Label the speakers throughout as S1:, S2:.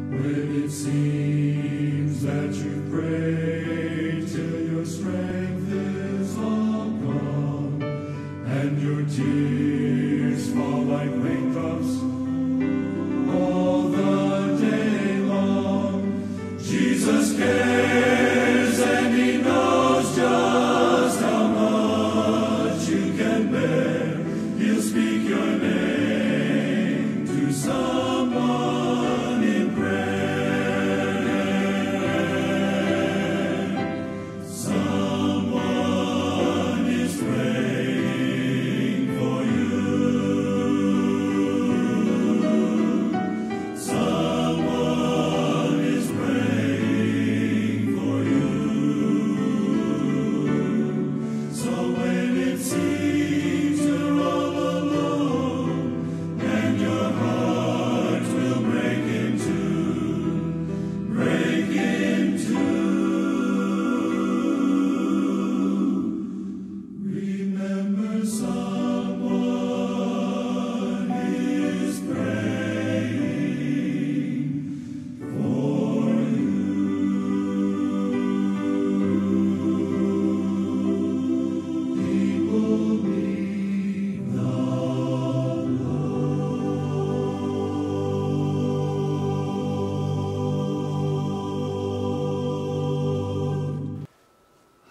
S1: When it seems that you pray till your strength is all gone, and your tears fall like raindrops all the day long, Jesus cares and He knows just how much you can bear. He'll speak your name to someone in prayer. Someone is praying for you. Someone is praying for you. So when it seems you're all alone and your heart will break in two, remember someone is praying for you. People need the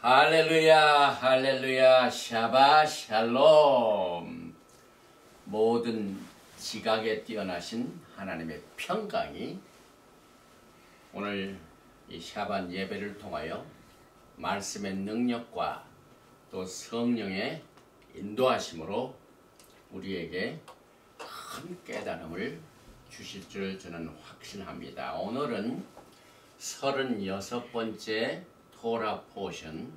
S2: 할렐루야, 할렐루야, 샤바 샬롬. 모든 지각에 뛰어나신 하나님의 평강이 오늘 이 샤반 예배를 통하여 말씀의 능력과 또 성령의 인도하심으로 우리에게 큰 깨달음을 주실 줄 저는 확신합니다. 오늘은 36번째 토라 포션,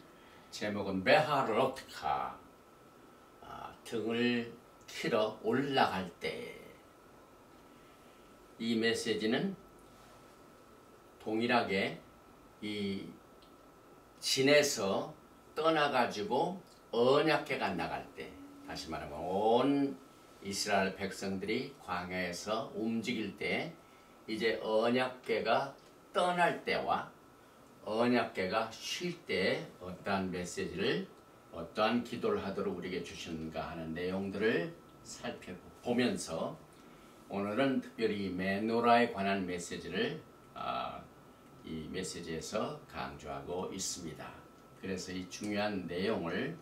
S2: 제목은 베하로트카, 등을 키러 올라갈 때. 이 메시지는 동일하게 이 진에서 떠나가지고 언약궤가 나갈 때, 다시 말하면 온 이스라엘 백성들이 광야에서 움직일 때, 이제 언약궤가 떠날 때와 언약궤가 쉴 때 어떠한 메시지를, 어떠한 기도를 하도록 우리에게 주시는가 하는 내용들을 살펴보면서 오늘은 특별히 메노라에 관한 메시지를 이 메시지에서 강조하고 있습니다. 그래서 이 중요한 내용을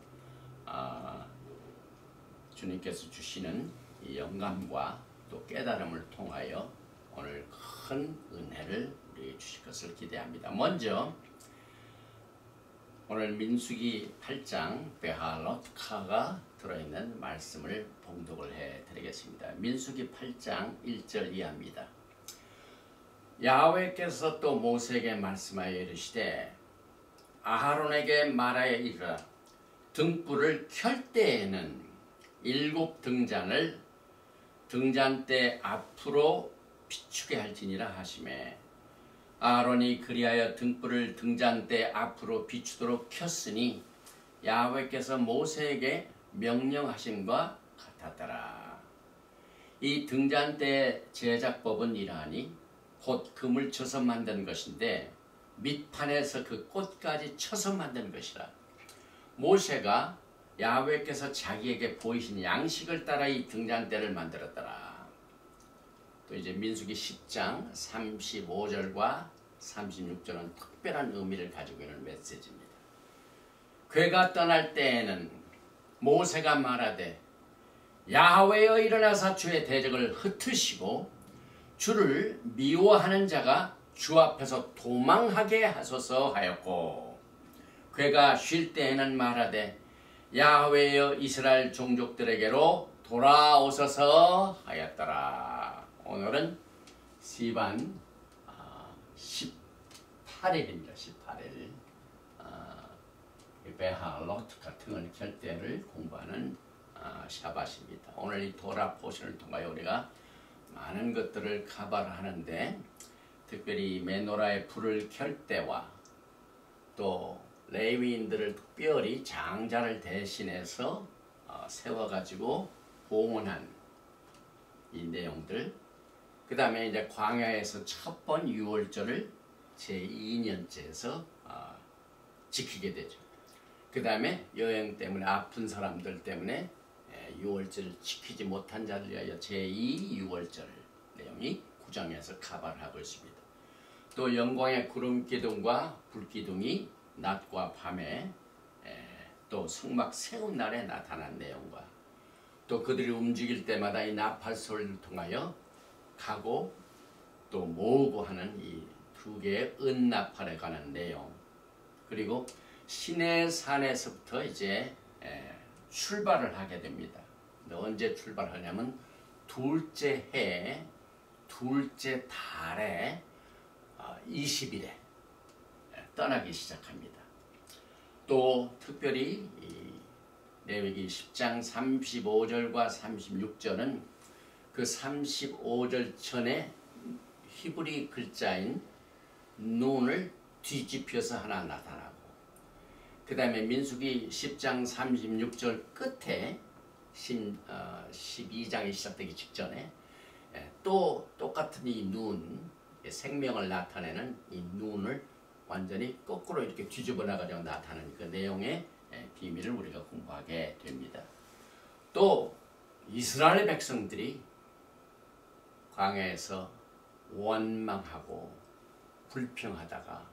S2: 주님께서 주시는 이 영감과 또 깨달음을 통하여 오늘 큰 은혜를 우리에게 주실 것을 기대합니다. 먼저 오늘 민수기 8장 베하로트카가 들어있는 말씀을 봉독을 해드리겠습니다. 민수기 8장 1절 이하입니다. 야훼께서 또 모세에게 말씀하여 이르시되 아하론에게 말하여 이르라. 등불을 켤 때에는 7 등잔을 등잔대 앞으로 비추게 할지니라 하시매, 아론이 그리하여 등불을 등잔대 앞으로 비추도록 켰으니 야훼께서 모세에게 명령하심과 같았더라. 이 등잔대 제작법은 이러하니 곧 금을 쳐서 만든 것인데 밑판에서 그 꽃까지 쳐서 만든 것이라. 모세가 야훼께서 자기에게 보이신 양식을 따라 이 등잔대를 만들었더라. 또 이제 민수기 10장 35절과 36절은 특별한 의미를 가지고 있는 메시지입니다. 궤가 떠날 때에는 모세가 말하되 야훼여 일어나사 주의 대적을 흩으시고 주를 미워하는 자가 주 앞에서 도망하게 하소서 하였고, 궤가 쉴 때에는 말하되 야훼여 이스라엘 종족들에게로 돌아오소서 하였더라. 오늘은 시반 18일입니다. 18일 베하로트카 등을 켤 때를 공부하는 샤밧입니다. 오늘 이 토라 포션을 통하여 우리가 많은 것들을 카바를 하는데, 특별히 메노라의 불을 켤 때와 또 레위인들을 특별히 장자를 대신해서 세워가지고 봉헌한 이 내용들, 그 다음에 이제 광야에서 첫 번 유월절을 제2년째에서 지키게 되죠. 그 다음에 여행 때문에 아픈 사람들 때문에 유월절을 지키지 못한 자를 위하여 제2유월절 내용이 9장에서 커버를 하고 있습니다. 또 영광의 구름기둥과 불기둥이 낮과 밤에 또 성막 세운 날에 나타난 내용과 또 그들이 움직일 때마다 이 나팔 소리를 통하여 가고 또 모으고 하는 이 두 개의 은나팔에 관한 내용, 그리고 시내산에서부터 이제 출발을 하게 됩니다. 언제 출발하냐면 둘째 해 둘째 달에 20일에 떠나기 시작합니다. 또 특별히 이 레위기 10장 35절과 36절은 그 35절 전에 히브리 글자인 눈을 뒤집혀서 하나 나타나고, 그 다음에 민수기 10장 36절 끝에 12장이 시작되기 직전에 또 똑같은 이 눈, 생명을 나타내는 이 눈을 완전히 거꾸로 이렇게 뒤집어 나가려고 나타나는 그 내용의 비밀을 우리가 공부하게 됩니다. 또 이스라엘 백성들이 광야에서 원망하고 불평하다가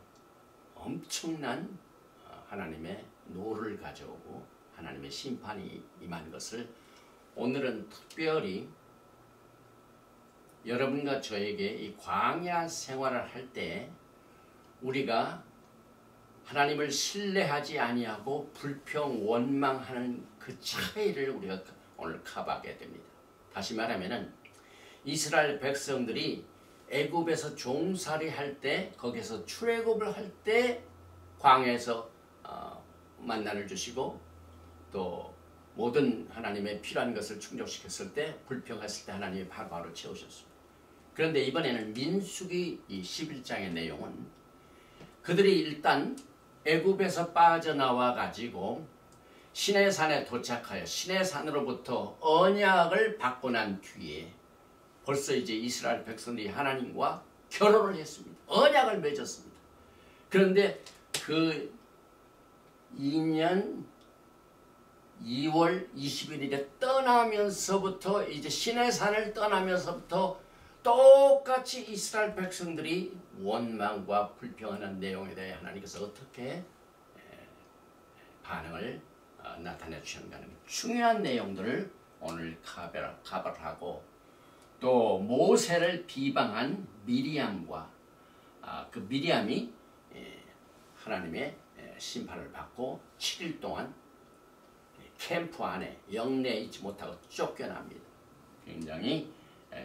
S2: 엄청난 하나님의 노를 가져오고 하나님의 심판이 임한 것을 오늘은 특별히 여러분과 저에게 이 광야 생활을 할 때 우리가 하나님을 신뢰하지 아니하고 불평 원망하는 그 차이를 우리가 오늘 커버하게 됩니다. 다시 말하면은 이스라엘 백성들이 애굽에서 종살이 할 때, 거기서 출애굽을 할 때 광야에서 만나를 주시고 또 모든 하나님의 필요한 것을 충족시켰을 때, 불평했을 때 하나님이 바로 채우셨습니다. 그런데 이번에는 민수기 이 11장의 내용은 그들이 일단 애굽에서 빠져나와 가지고 시내산에 도착하여 시내산으로부터 언약을 받고 난 뒤에 벌써 이제 이스라엘 백성들이 하나님과 결혼을 했습니다. 언약을 맺었습니다. 그런데 그 2년 2월 20일에 떠나면서부터 이제 시내산을 떠나면서부터 똑같이 이스라엘 백성들이 원망과 불평하는 내용에 대해 하나님께서 어떻게 반응을 나타내 주셨는가 하는 중요한 내용들을 오늘 커버를 하고, 또 모세를 비방한 미리암과 그 미리암이 하나님의 심판을 받고 7일 동안 캠프 안에 영내에 있지 못하고 쫓겨납니다. 굉장히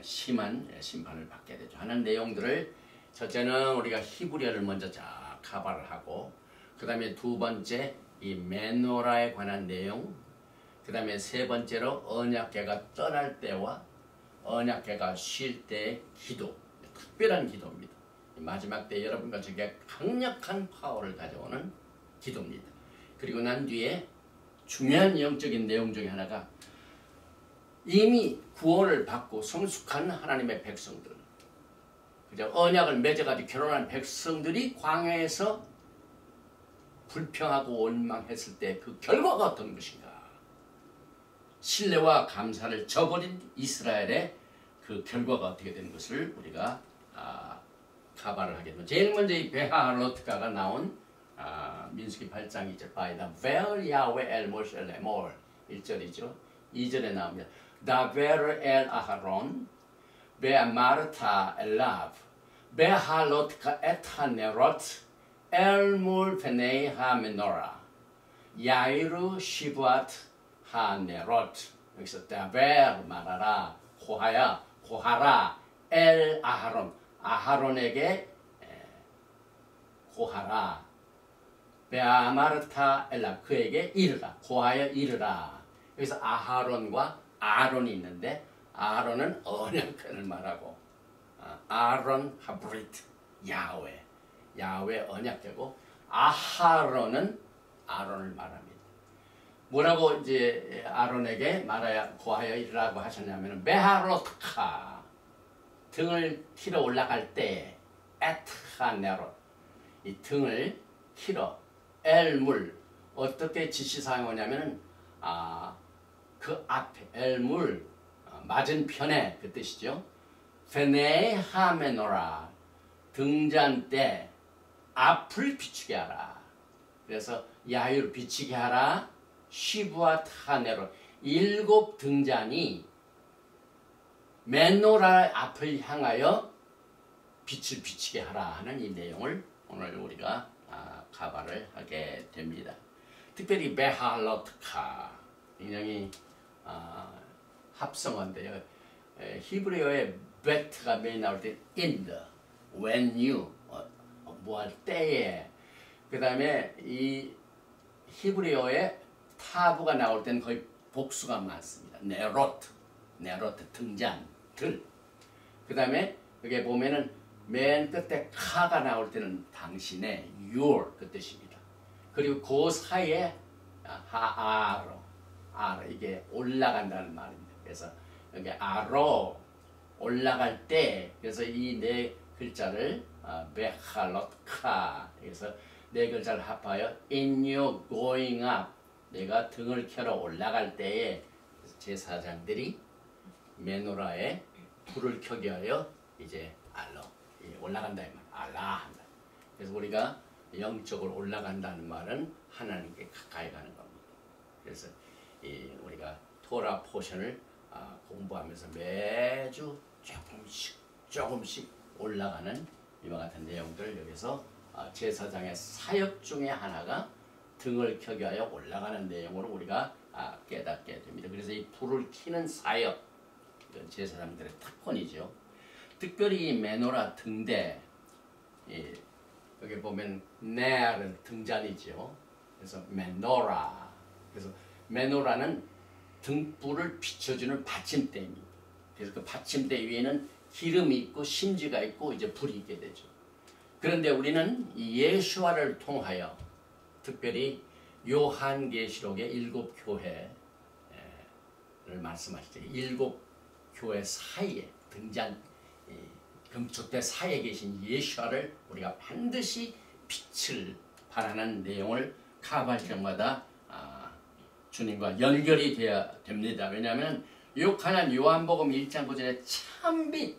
S2: 심한 심판을 받게 되죠. 하는 내용들을 첫째는 우리가 히브리어를 먼저 쫙 커버를 하고, 그 다음에 두 번째 이 메노라에 관한 내용, 그 다음에 세 번째로 언약궤가 떠날 때와 언약궤가 쉴 때의 기도, 특별한 기도입니다. 마지막 때 여러분과 저에게 강력한 파워를 가져오는 기도입니다. 그리고 난 뒤에 중요한 영적인 내용 중에 하나가 이미 구원을 받고 성숙한 하나님의 백성들, 그죠? 언약을 맺어가지고 결혼한 백성들이 광야에서 불평하고 원망했을 때 그 결과가 어떤 것인가? 신뢰와 감사를 저버린 이스라엘의 그 결과가 어떻게 되는 것을 우리가 가발을 하게 됩니다. 제일 먼저 이 베하롯가가 나온 민수기 8장 2절 By the Ver Yahweh El Moshe El Emor 1절이죠. 2절에 나옵니다. Daver El Aharon Be'amarta Elav Behalotka Et HaNerot El Mul Penei HaMenorah Yairu Shibuat 하네롯, 여기서 다벨 말하라, 호하라, 엘 아하론, 아하론에게 호하라, 베아마르타 엘라, 그에게 이르라, 호하여 이르라. 여기서 아하론과 아론이 있는데 아론은 언약궤를 말하고 아론 하브리트, 야훼 언약궤고, 아하론은 아론을 말합니다. 뭐라고 이제 아론에게 말하여 고하여 이르라고 하셨냐면 베하롯카, 등을 키러 올라갈 때 에트하네롯 이 등을 키러 엘물 어떻게 지시사항이 오냐면은 그 앞에 엘물 맞은편에 그 뜻이죠. 페네하메노라 등잔 때 앞을 비추게 하라. 그래서 야유를 비치게 하라. 시부아 타네로 7 등잔이 메노라 앞을 향하여 빛을 비치게 하라 하는 이 내용을 오늘 우리가 가발을 하게 됩니다. 특별히 베할로트카 굉장히 합성어인데요. 히브리어의 베트가 매일 나올 때 in the, when you 뭐 할 때에 그 다음에 이 히브리어의 타부가 나올 때는 거의 복수가 많습니다. 네로트 등잔 들. 그 다음에 여기 보면은 맨 끝에 카가 나올 때는 당신의 your 그 뜻입니다. 그리고 그 사이에 아로 이게 올라간다는 말입니다. 그래서 여기 아로 올라갈 때 그래서 이 네 글자를 베할롯카 그래서 네 글자를 합하여 in you going up 내가 등을 켜러 올라갈 때에 제사장들이 메노라에 불을 켜게 하여 이제 알로 올라간다 이 말, 알라 한다. 그래서 우리가 영적으로 올라간다는 말은 하나님께 가까이 가는 겁니다. 그래서 우리가 토라 포션을 공부하면서 매주 조금씩 올라가는 이와 같은 내용들을 여기서 제사장의 사역 중에 하나가 등을 켜게 하여 올라가는 내용으로 우리가 깨닫게 됩니다. 그래서 이 불을 켜는 사역, 이건 제사장들의 특권이죠. 특별히 이 메노라 등대, 여기 보면 네는 등잔이죠. 그래서 메노라, 그래서 메노라는 등불을 비춰주는 받침대입니다. 그래서 그 받침대 위에는 기름이 있고 심지가 있고 이제 불이 있게 되죠. 그런데 우리는 이 예수와를 통하여 특별히 요한계시록의 7 교회를 말씀하시죠. 7 교회 사이에 등잔 금축대 사이에 계신 예수와를 우리가 반드시 빛을 발하는 내용을 가발경마다 주님과 연결이 되어야 됩니다. 왜냐하면 요한은 요한복음 1장 9절에 참빛,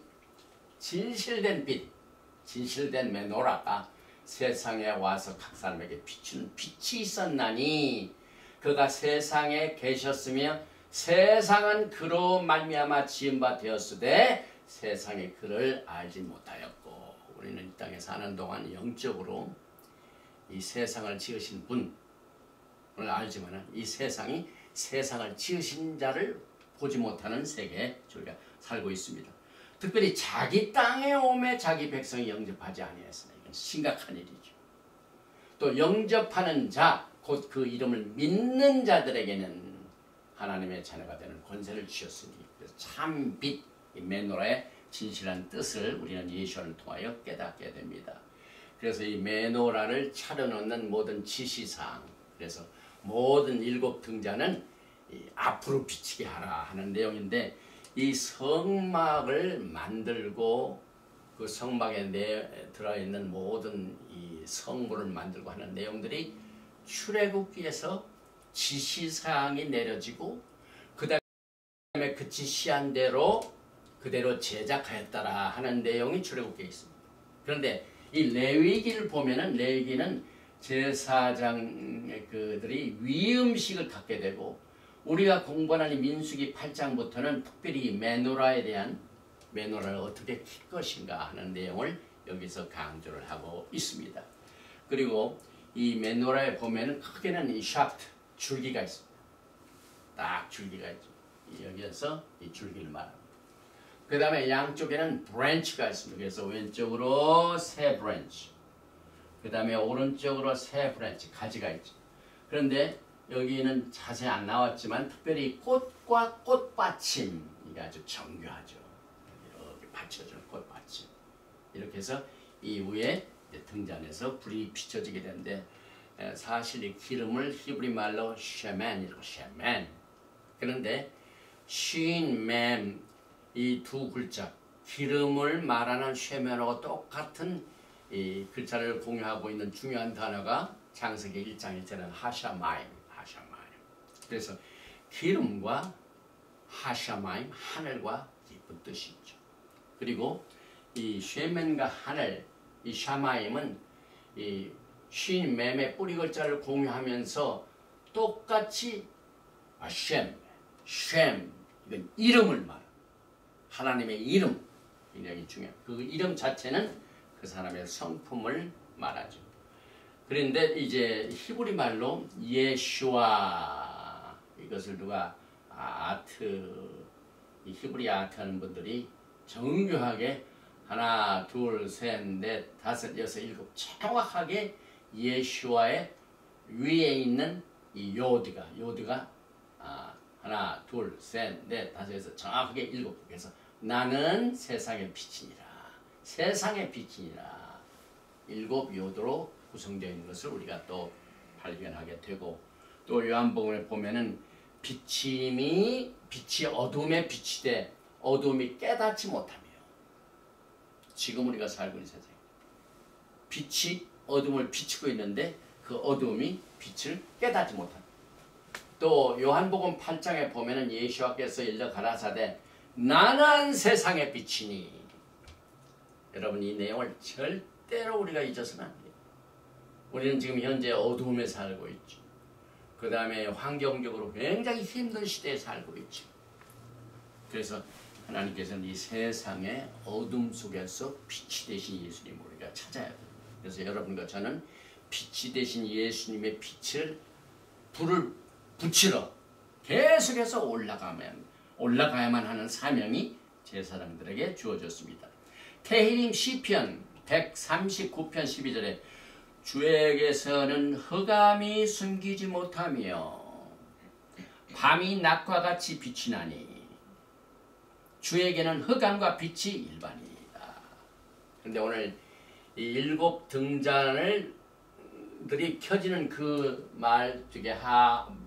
S2: 진실된 빛, 진실된 메노라가 세상에 와서 각 사람에게 비추는 빛이 있었나니 그가 세상에 계셨으며 세상은 그로 말미암아 지은 바 되었으되 세상에 그를 알지 못하였고 우리는 이 땅에 사는 동안 영적으로 이 세상을 지으신 분을 알지만 이 세상이 세상을 지으신 자를 보지 못하는 세계에 저희가 살고 있습니다. 특별히 자기 땅에 오매 자기 백성이 영접하지 아니하였으나 이건 심각한 일이죠. 또 영접하는 자, 곧 그 이름을 믿는 자들에게는 하나님의 자녀가 되는 권세를 주셨으니 그래서 참 빛, 이 메노라의 진실한 뜻을 우리는 예수를 통하여 깨닫게 됩니다. 그래서 이 메노라를 차려놓는 모든 지시사항, 그래서 모든 7 등잔은 앞으로 비치게 하라 하는 내용인데 이 성막을 만들고 그 성막에 들어있는 모든 이 성물을 만들고 하는 내용들이 출애굽기에서 지시사항이 내려지고 그 다음에 그 지시한 대로 그대로 제작하였다라 하는 내용이 출애굽기에 있습니다. 그런데 이 레위기를 보면은 레위기는 제사장 그들이 위음식을 갖게 되고 우리가 공부하는 민수기 8장부터는 특별히 메노라에 대한 메노라를 어떻게 킬 것인가 하는 내용을 여기서 강조를 하고 있습니다. 그리고 이 메노라에 보면은 크게는 이 샤프트 줄기가 있습니다. 딱 줄기가 있죠. 여기에서 이 줄기를 말합니다. 그 다음에 양쪽에는 브랜치가 있습니다. 그래서 왼쪽으로 세 브랜치, 그 다음에 오른쪽으로 세 브랜치, 가지가 있죠. 그런데 여기는 자세히 안 나왔지만 특별히 꽃과 꽃받침, 이게 아주 정교하죠. 이렇게 받쳐주는 꽃받침. 이렇게 해서 이 위에 등잔에서 불이 비춰지게 되는데 사실 이 기름을 히브리 말로 쉐맨이라고 쉐맨. 그런데 쉰맨 이 두 글자 기름을 말하는 쉐면하고 똑같은 이 글자를 공유하고 있는 중요한 단어가 창세기 1장 1절은 하샤마임. 그래서 기름과 하샤마임, 하늘과 깊은 뜻이 있죠. 그리고 이 쉐멘과 하늘, 이 샤마임은 이 쉰 맴의 뿌리 글자를 공유하면서 똑같이 쉔, 이건 이름을 말합니다. 하나님의 이름 굉장히 중요해요. 그 이름 자체는 그 사람의 성품을 말하죠. 그런데 이제 히브리 말로 예슈아, 이것을 누가 이 히브리 아트 하는 분들이 정교하게 하나, 둘, 셋, 넷, 다섯, 여섯, 일곱 정확하게 예슈아의 위에 있는 이 요드가 하나, 둘, 셋, 넷, 다섯, 여섯 정확하게 일곱. 그래서 나는 세상의 빛이니라. 세상의 빛이니라. 일곱 요도로 구성되어 있는 것을 우리가 또 발견하게 되고, 또 요한복음에 보면은 빛이 어둠의 빛이 돼 어둠이 깨닫지 못하며, 지금 우리가 살고 있는 세상 빛이 어둠을 비추고 있는데 그 어둠이 빛을 깨닫지 못합니다. 또 요한복음 8장에 보면은 예수께서 일러 가라사대 나는 세상의 빛이니. 여러분, 이 내용을 절대로 우리가 잊어서는 안 돼요. 우리는 지금 현재 어둠에 살고 있죠. 그 다음에 환경적으로 굉장히 힘든 시대에 살고 있죠. 그래서 하나님께서는 이 세상의 어둠 속에서 빛이 되신 예수님을 우리가 찾아야 돼요. 그래서 여러분과 저는 빛이 되신 예수님의 불을 붙이러 계속해서 올라가야만 하는 사명이 제사장들에게 주어졌습니다. 테힐림 시편 139편 12절에 주에게서는 흑암이 숨기지 못하며 밤이 낮과 같이 빛이 나니 주에게는 흑암과 빛이 일반이다. 그런데 오늘 이 일곱 등잔들이 켜지는 그 말 중에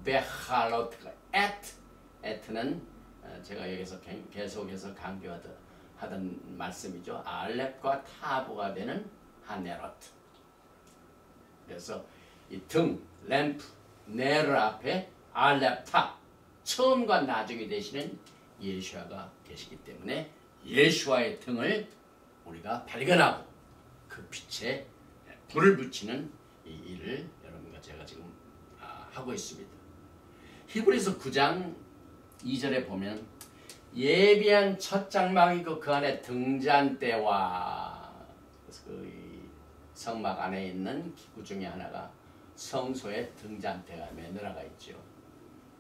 S2: 베할로트가 에트는 제가 여기서 계속해서 강조하던 말씀이죠. 알렙과 타브가 되는 하네로트. 그래서 이 등, 램프, 네르 앞에 알렙, 타, 처음과 나중에 되시는 예수아가 계시기 때문에 예수아의 등을 우리가 발견하고 그 빛에 불을 붙이는 이 일을 여러분과 제가 지금 하고 있습니다. 히브리서 9장 2절에 보면 예비한 첫 장막이고 그 안에 등잔대와, 그래서 그 성막 안에 있는 기구 중에 하나가 성소의 등잔대가 매너라가 있죠.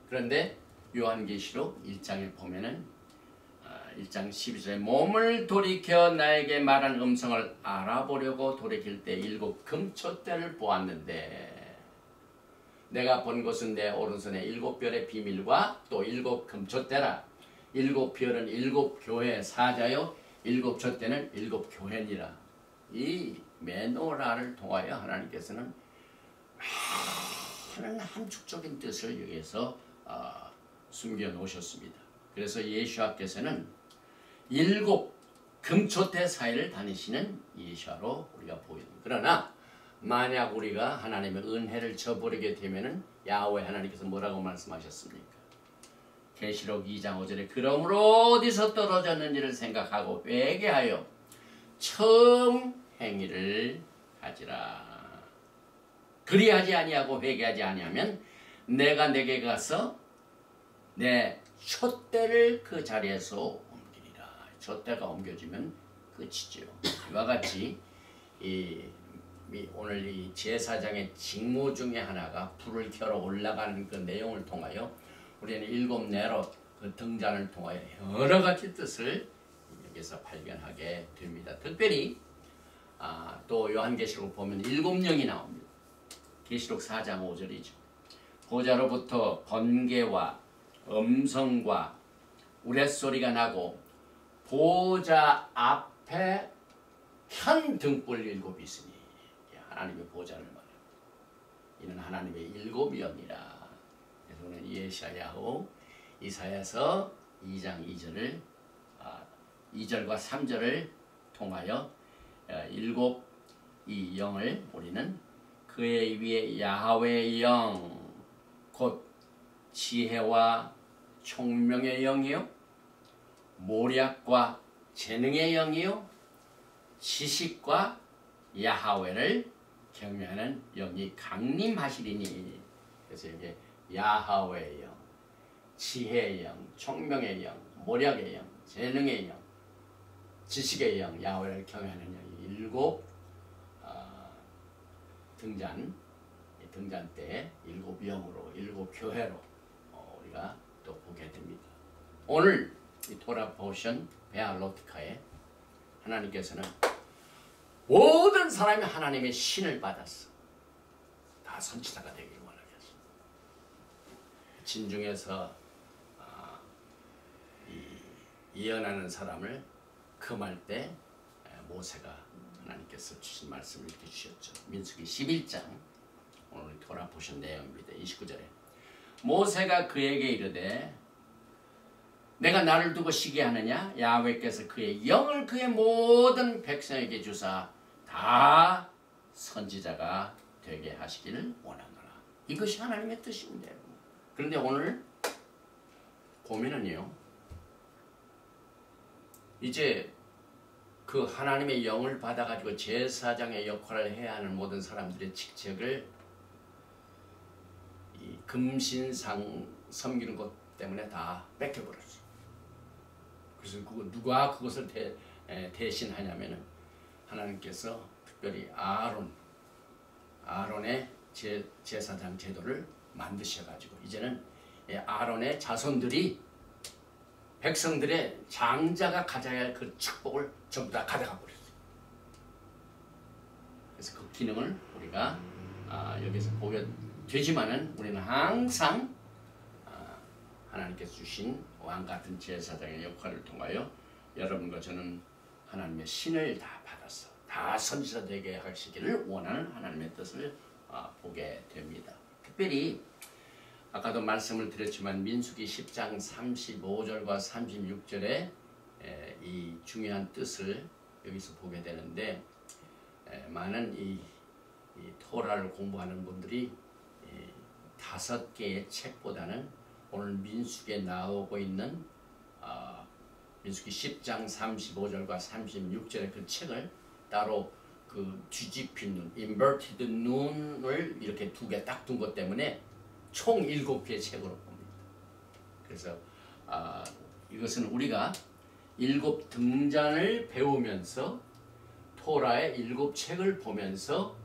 S2: 그런데 요한계시록 1장에 보면은 1장 12절에 몸을 돌이켜 나에게 말한 음성을 알아보려고 돌이킬 때 일곱 금촛대를 보았는데 내가 본 것은 내 오른손에 일곱 별의 비밀과 또 일곱 금촛대라. 일곱 별은 일곱 교회 사자요 일곱 촛대는 일곱 교회니라. 이 메노라를 통하여 하나님께서는 많은 함축적인 뜻을 여기에서 숨겨 놓으셨습니다. 그래서 예수께서는 일곱 금촛대 사이를 다니시는 예수로 우리가 보이는. 그러나 만약 우리가 하나님의 은혜를 저버리게 되면은 야훼 하나님께서 뭐라고 말씀하셨습니까? 계시록 2장 5절에 그러므로 어디서 떨어졌는지를 생각하고 회개하여 처음 행위를 하지라. 그리하지 아니하고 회개하지 아니하면 내가 내게 가서 내 촛대를 그 자리에서 옮기리라. 촛대가 옮겨지면 끝이죠. 이와 같이 오늘 이 제사장의 직무 중에 하나가 불을 켜러 올라가는 그 내용을 통하여 우리는 일곱 네롯 그 등잔을 통하여 여러 가지 뜻을 여기서 발견하게 됩니다. 특별히 또 요한계시록 보면 일곱 영이 나옵니다. 계시록 4장 5절이죠. 보좌로부터 번개와 음성과 우레소리가 나고 보좌 앞에 현 등불 일곱이 있으니 하나님의 보좌를 말합니다. 이는 하나님의 일곱 영이라. 그래서 오늘 예사야후 이사야서 2장 2절을 2절과 3절을 통하여 일곱 이 영을 우리는 그의 위에 야훼의 영, 곧 지혜와 총명의 영이요, 모략과 재능의 영이요, 지식과 야훼를 경외하는 영이 강림하시리니. 그래서 이게 야훼의 영, 지혜의 영, 총명의 영, 모략의 영, 재능의 영, 지식의 영, 야훼를 경외하는 영이 일곱 등잔 때 일곱 영으로, 일곱 교회로 우리가 또 보게 됩니다. 오늘 이 토라 포션 베알로티카에 하나님께서는 모든 사람이 하나님의 신을 받았어. 다 선지자가 되기를 원하겠어. 진중에서 예언하는 사람을 금할 때 모세가 하나님께서 주신 말씀을 이렇게 주셨죠. 민수기 11장 오늘 돌아보신 내용입니다. 29절에 모세가 그에게 이르되 내가 나를 두고 시기하느냐? 야훼께서 그의 영을 그의 모든 백성에게 주사 다 선지자가 되게 하시기를 원하노라. 이것이 하나님의 뜻입니다. 그런데 오늘 고민은요, 이제 그 하나님의 영을 받아가지고 제사장의 역할을 해야 하는 모든 사람들의 직책을 이 금신상 섬기는 것 때문에 다 뺏겨버렸어. 그래서 누가 그것을 대신하냐면은 하나님께서 특별히 아론의 제사장 제도를 만드셔가지고 이제는 아론의 자손들이 백성들의 장자가 가져야 할 그 축복을 전부 다 가져가 버렸어요. 그래서 그 기능을 우리가 여기서 보게 되지만은 우리는 항상 하나님께서 주신 왕같은 제사장의 역할을 통하여 여러분과 저는 하나님의 신을 다 받았어. 다 선지자 되게 하시기를 원하는 하나님의 뜻을 보게 됩니다. 특별히 아까도 말씀을 드렸지만 민수기 10장 35절과 36절에 이 중요한 뜻을 여기서 보게 되는데 많은 이 토라를 공부하는 분들이 5개의 책보다는 오늘 민수기에 나오고 있는 민수기 10장 35절과 36절의 그 책을 따로 그 뒤집힌 눈, inverted 눈을 이렇게 두 개 딱 둔 것 때문에 총 7개의 책으로 봅니다. 그래서 이것은 우리가 7 등잔을 배우면서 토라의 7 책을 보면서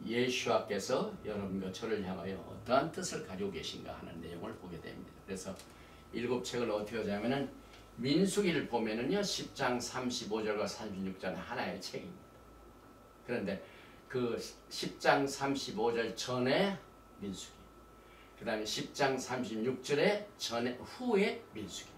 S2: 예수와께서 여러분과 저를 향하여 어떠한 뜻을 가지고 계신가 하는 내용을 보게 됩니다. 그래서 7 책을 어떻게 하자면은 민수기를 보면은요 10장 35절과 36절은 하나의 책입니다. 그런데 그 10장 35절 전에 민수기, 그 다음에 10장 36절에 전에 후에 민수기.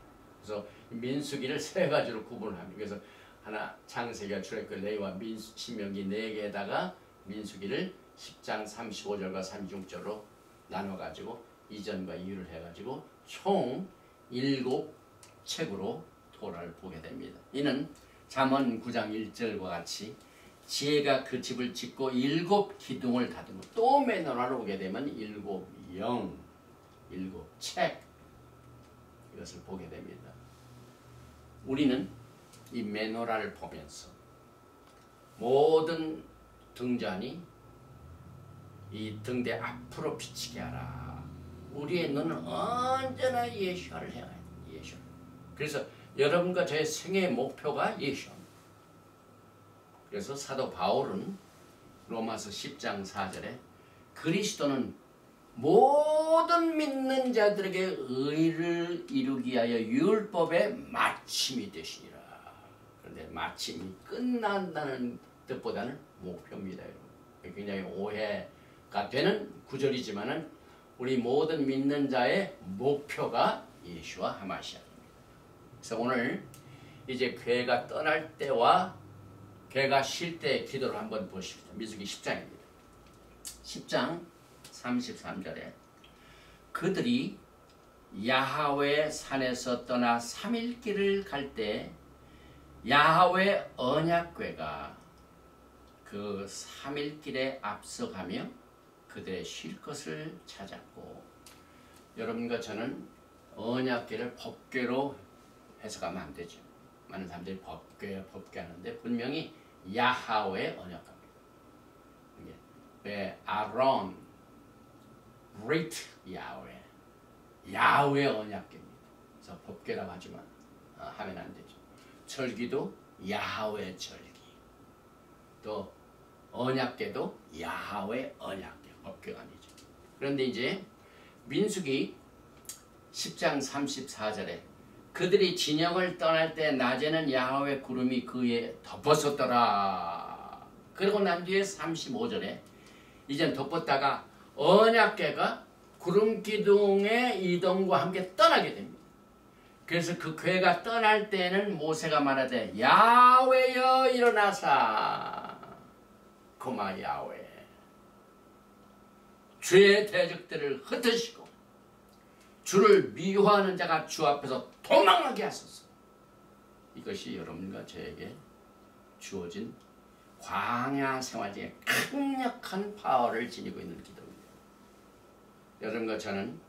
S2: 그래서 민수기를 3가지로 구분합니다. 그래서 하나 창세기와 출애굽기, 레위와 신명기 4개에다가 민수기를 10장 35절과 36절로 나눠가지고 이전과 이유를 해가지고 총 7책으로 토라를 보게 됩니다. 이는 잠언 9장 1절과 같이 지혜가 그 집을 짓고 7 기둥을 다듬고 또 메노라로 오게 되면 7 영, 7 책, 이것을 보게 됩니다. 우리는 이 메노라를 보면서 모든 등잔이 이 등대 앞으로 비치게 하라. 우리의 눈은 언제나 예수를 향하여 예수. 그래서 여러분과 저의 생애의 목표가 예수입니다. 그래서 사도 바울은 로마서 10장 4절에 그리스도는 모든 믿는 자들에게 의를 이루기 위하여 율법의 마침이 되시니라. 그런데 마침이 끝난다는 뜻보다는 목표입니다. 굉장히 오해가 되는 구절이지만은 우리 모든 믿는 자의 목표가 예수와 하마시아입니다. 그래서 오늘 이제 교회가 떠날 때와 교회가 쉴 때의 기도를 한번 보십시오. 민수기 10장입니다. 10장 33절에 그들이 야하웨 산에서 떠나 3일 길을 갈 때 야하웨 언약궤가 그 3일 길에 앞서가며 그들의 쉴 것을 찾았고, 여러분과 저는 언약궤를 법궤로 해석하면 안 되죠. 많은 사람들이 법궤 하는데 분명히 야하웨 언약궤입니다. 왜 아론 great 야훼, 야훼 언약궤입니다. 그래서 법궤라고 하지만 하면 안 되죠. 절기도 야훼 절기, 또 언약궤도 야훼 언약궤, 법궤가 아니죠. 그런데 이제 민수기 10장 34절에 그들이 진영을 떠날 때 낮에는 야훼 구름이 그에 덮었었더라. 그리고 난 뒤에 35절에 이젠 덮었다가 언약궤가 구름 기둥의 이동과 함께 떠나게 됩니다. 그래서 그 궤가 떠날 때는 모세가 말하되 야훼여 일어나사 그마 야훼 주의 대적들을 흩으시고 주를 미워하는 자가 주 앞에서 도망하게 하소서. 이것이 여러분과 저에게 주어진 광야 생활 중에 강력한 파워를 지니고 있는 기도입니다. 여러분과 저는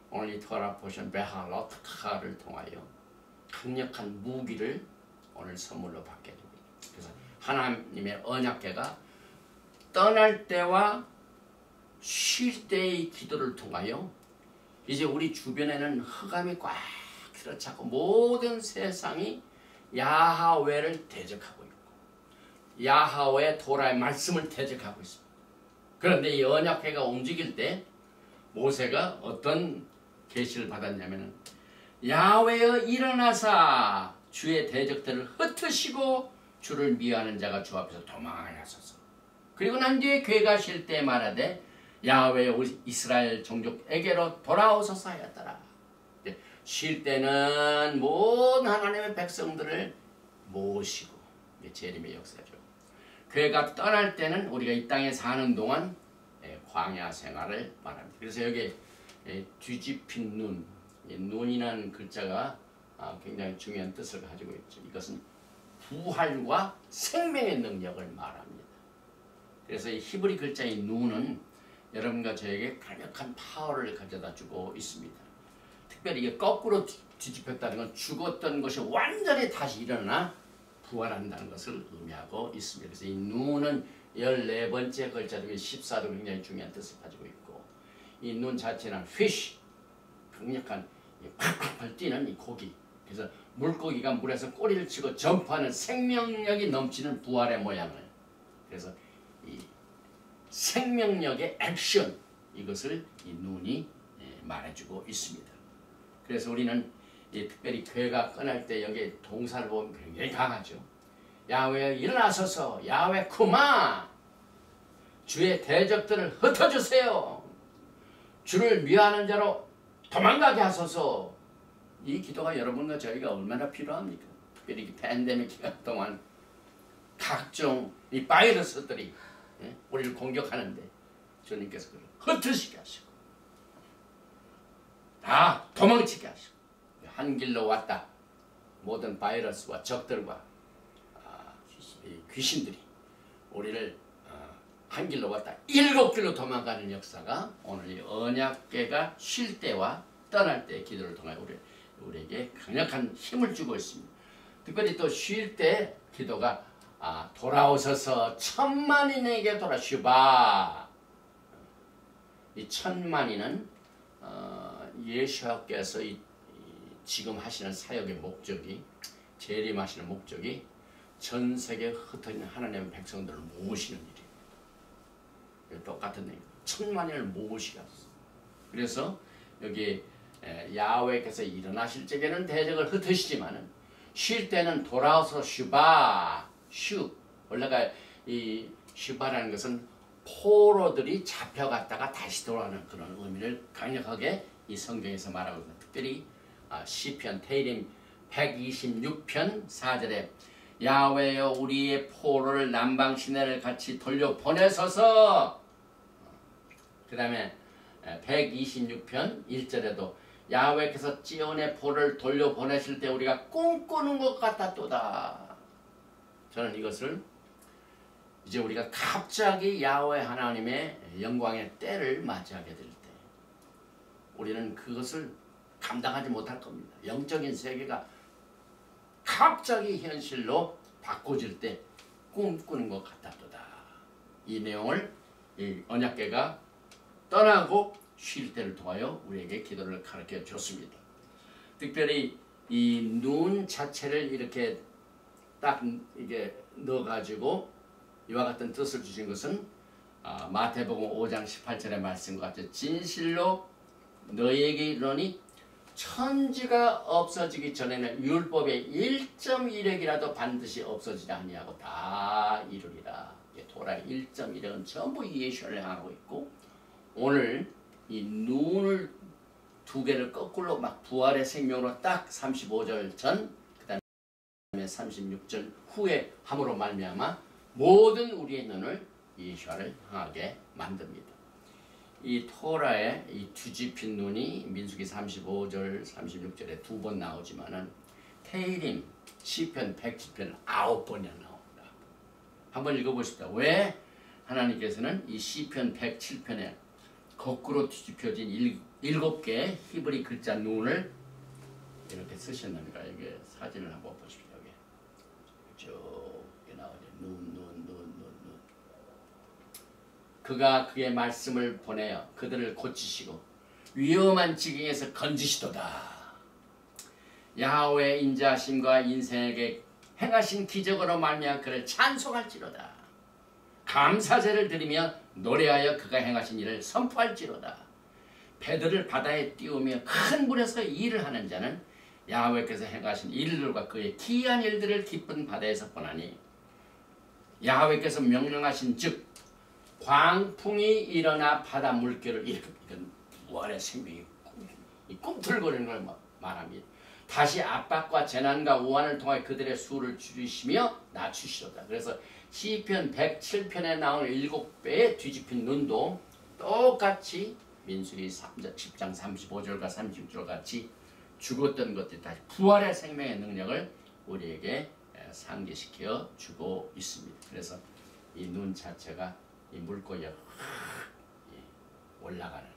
S2: 오늘 이 토라 포션 베할로트카를 통하여 강력한 무기를 오늘 선물로 받게 됩니다. 그래서 하나님의 언약궤가 떠날 때와 쉴 때의 기도를 통하여 이제 우리 주변에는 흑암이 꽉 들어차고 모든 세상이 야하웨를 대적하고 있고 야하웨 도라의 말씀을 대적하고 있습니다. 그런데 이 언약궤가 움직일 때 모세가 어떤 계시를 받았냐면 야훼여 일어나사 주의 대적들을 흩으시고 주를 미워하는 자가 주 앞에서 도망하게 하소서. 그리고 난 뒤에 궤가 쉴 때 말하되 야훼여 이스라엘 종족에게로 돌아오소서 하였더라. 쉴 때는 모든 하나님의 백성들을 모시고, 재림의 역사죠. 궤가 떠날 때는 우리가 이 땅에 사는 동안 광야 생활을 말합니다. 그래서 여기 뒤집힌 눈, 눈이라는 글자가 굉장히 중요한 뜻을 가지고 있죠. 이것은 부활과 생명의 능력을 말합니다. 그래서 이 히브리 글자의 눈은 여러분과 저에게 강력한 파워를 가져다 주고 있습니다. 특별히 이게 거꾸로 뒤집혔다는 건 죽었던 것이 완전히 다시 일어나 부활한다는 것을 의미하고 있습니다. 그래서 이 눈은 14번째 글자 중에 14도 굉장히 중요한 뜻을 가지고 있고, 이 눈 자체는 fish, 강력한 팍팍 뛰는 이 고기, 그래서 물고기가 물에서 꼬리를 치고 점프하는 생명력이 넘치는 부활의 모양을, 그래서 이 생명력의 액션, 이것을 이 눈이 말해주고 있습니다. 그래서 우리는 특별히 궤가 떠날 때 여기 동사를 보면 굉장히 강하죠. 야훼 일어나소서, 야훼 쿠마, 주의 대적들을 흩어주세요. 주를 미워하는 자로 도망가게 하소서. 이 기도가 여러분과 저희가 얼마나 필요합니까? 특별히 이 팬데믹 기간 동안 각종 이 바이러스들이 우리를 공격하는데 주님께서 그를 흩으시게 하시고 다 도망치게 하시고 한 길로 왔다. 모든 바이러스와 적들과 귀신들이 우리를 한 길로 왔다 7길로 도망가는 역사가 오늘 이 언약궤가 쉴 때와 떠날 때의 기도를 통해 우리에게 강력한 힘을 주고 있습니다. 특별히 또 쉴 때 기도가 돌아오셔서 천만인에게 돌아오시바. 이 천만인은 예수께서 지금 하시는 사역의 목적이, 재림하시는 목적이 전 세계에 흩어진 하나님의 백성들을 모으시는 일이에요. 똑같은 얘기. 천만인을 모으시게 하소서. 그래서 여기 야훼께서 일어나실 적에는 대적을 흩으시지만은 쉴 때는 돌아와서 슈바, 원래가 이 슈바라는 것은 포로들이 잡혀갔다가 다시 돌아오는 그런 의미를 강력하게 이 성경에서 말하고 있습니다. 특별히 시편 테일림 126편 4절에 야훼여 우리의 포로를 남방 시내를 같이 돌려 보내소서. 그 다음에 126편 1절에도 야훼께서 찌온의 볼을 돌려보내실 때 우리가 꿈꾸는 것 같았도다. 저는 이것을 이제 우리가 갑자기 야훼 하나님의 영광의 때를 맞이하게 될 때 우리는 그것을 감당하지 못할 겁니다. 영적인 세계가 갑자기 현실로 바꿔질 때 꿈꾸는 것 같았도다. 이 내용을 이 언약궤가 떠나고 쉴 때를 통하여 우리에게 기도를 가르쳐 줬습니다. 특별히 이 눈 자체를 이렇게 딱 이게 넣어가지고 이와 같은 뜻을 주신 것은 마태복음 5장 18절의 말씀과 같이 진실로 너희에게 이르노니 천지가 없어지기 전에는 율법의 1.1획이라도 반드시 없어지지 아니하고 다 이루리라. 토라의 1.1획은 전부 예수를 향하고 있고 오늘 이 눈을 두 개를 거꾸로 막 부활의 생명으로 딱 35절 전 그 다음에 36절 후에 함으로 말미암아 모든 우리의 눈을 예수를 향하게 만듭니다. 이 토라의 이 뒤집힌 눈이 민수기 35절 36절에 2번 나오지만은 테일림 시편 110편 9번이나 나옵니다. 한번 읽어보십시오. 왜 하나님께서는 이 시편 107편에 거꾸로 뒤집혀진 7개의 히브리 글자 눈을 이렇게 쓰셨는가? 이게 사진을 한번 보십시오. 여기 쭉 나오죠. 눈. 그가 그의 말씀을 보내어 그들을 고치시고 위험한 지경에서 건지시도다. 야훼의 인자하심과 인생에게 행하신 기적으로 말미암아 그를 찬송할지로다. 감사제를 드리며 노래하여 그가 행하신 일을 선포할지로다. 배들을 바다에 띄우며 큰 물에서 일을 하는 자는 야훼께서 행하신 일들과 그의 기이한 일들을 기쁜 바다에서 보나니 야훼께서 명령하신 즉 광풍이 일어나 바다 물결을 일으키고 이건 부활의 생명이 꿈틀거리는 걸 말합니다. 다시 압박과 재난과 우환을 통해 그들의 수를 줄이시며 낮추시도다. 그래서 시편 107편에 나오는 7배의 뒤집힌 눈도 똑같이 민수기 10장 35절과 36절 같이 죽었던 것들이 다시 부활의 생명의 능력을 우리에게 상기시켜 주고 있습니다. 그래서 이 눈 자체가 이 물고기가 올라가는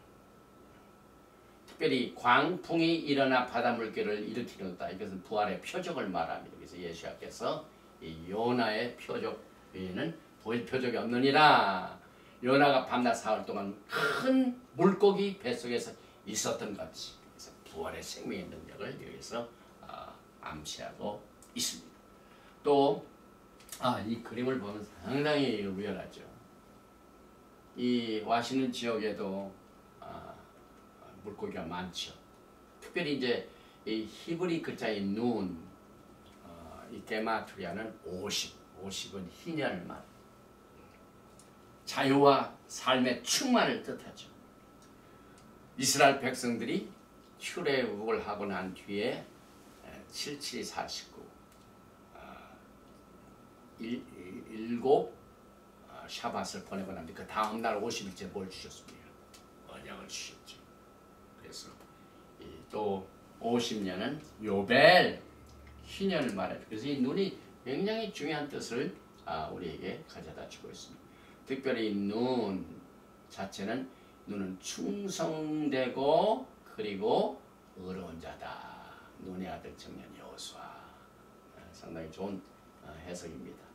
S2: 특별히 광풍이 일어나 바다 물결을 일으키는다. 이것은 부활의 표적을 말합니다. 그래서 예수께서 이 요나의 표적 외에는 보일 표적이 없느니라. 요나가 밤낮 사흘 동안 큰 물고기 뱃속에서 있었던 같이 그래서 부활의 생명의 능력을 여기서 암시하고 있습니다. 또 이 그림을 보면 상당히 리얼하죠. 이 와시는 지역에도 물고기가 많죠. 특별히 이제 이 히브리 글자인 눈, 이 게마트리아는 50은 희년을 말. 자유와 삶의 충만을 뜻하죠. 이스라엘 백성들이 출애굽을 하고 난 뒤에 7749 일곱 샤밧을 보내고 난 뒤 그 다음 날 50일째 뭘 주셨습니까? 언약을 주셨죠. 그래서 또 50년은 요벨 희년을 말해요. 그래서 이 눈이 굉장히 중요한 뜻을 우리에게 가져다 주고 있습니다. 특별히 눈 자체는 눈은 충성되고 그리고 의로운 자다. 눈의 아들 청년 여호수아. 상당히 좋은 해석입니다.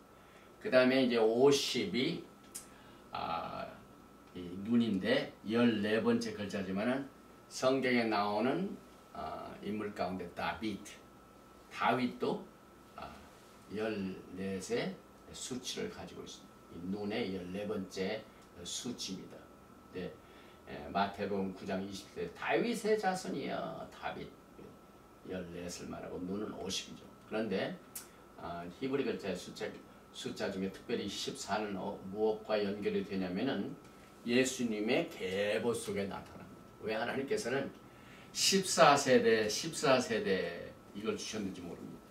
S2: 그 다음에 이제 50이 이 눈인데 14번째 글자지만은 성경에 나오는 인물 가운데 다윗도 14의 수치를 가지고 있습니다. 이 눈의 14번째 수치입니다. 네, 마태복음 9장 20절 다윗의 자손이여 다윗 14을 말하고 눈은 50이죠. 그런데 히브리 글자의 숫자 중에 특별히 14는 무엇과 연결이 되냐면은 예수님의 계보 속에 나타납니다. 왜 하나님께서는 14세대 이걸 주셨는지 모릅니다.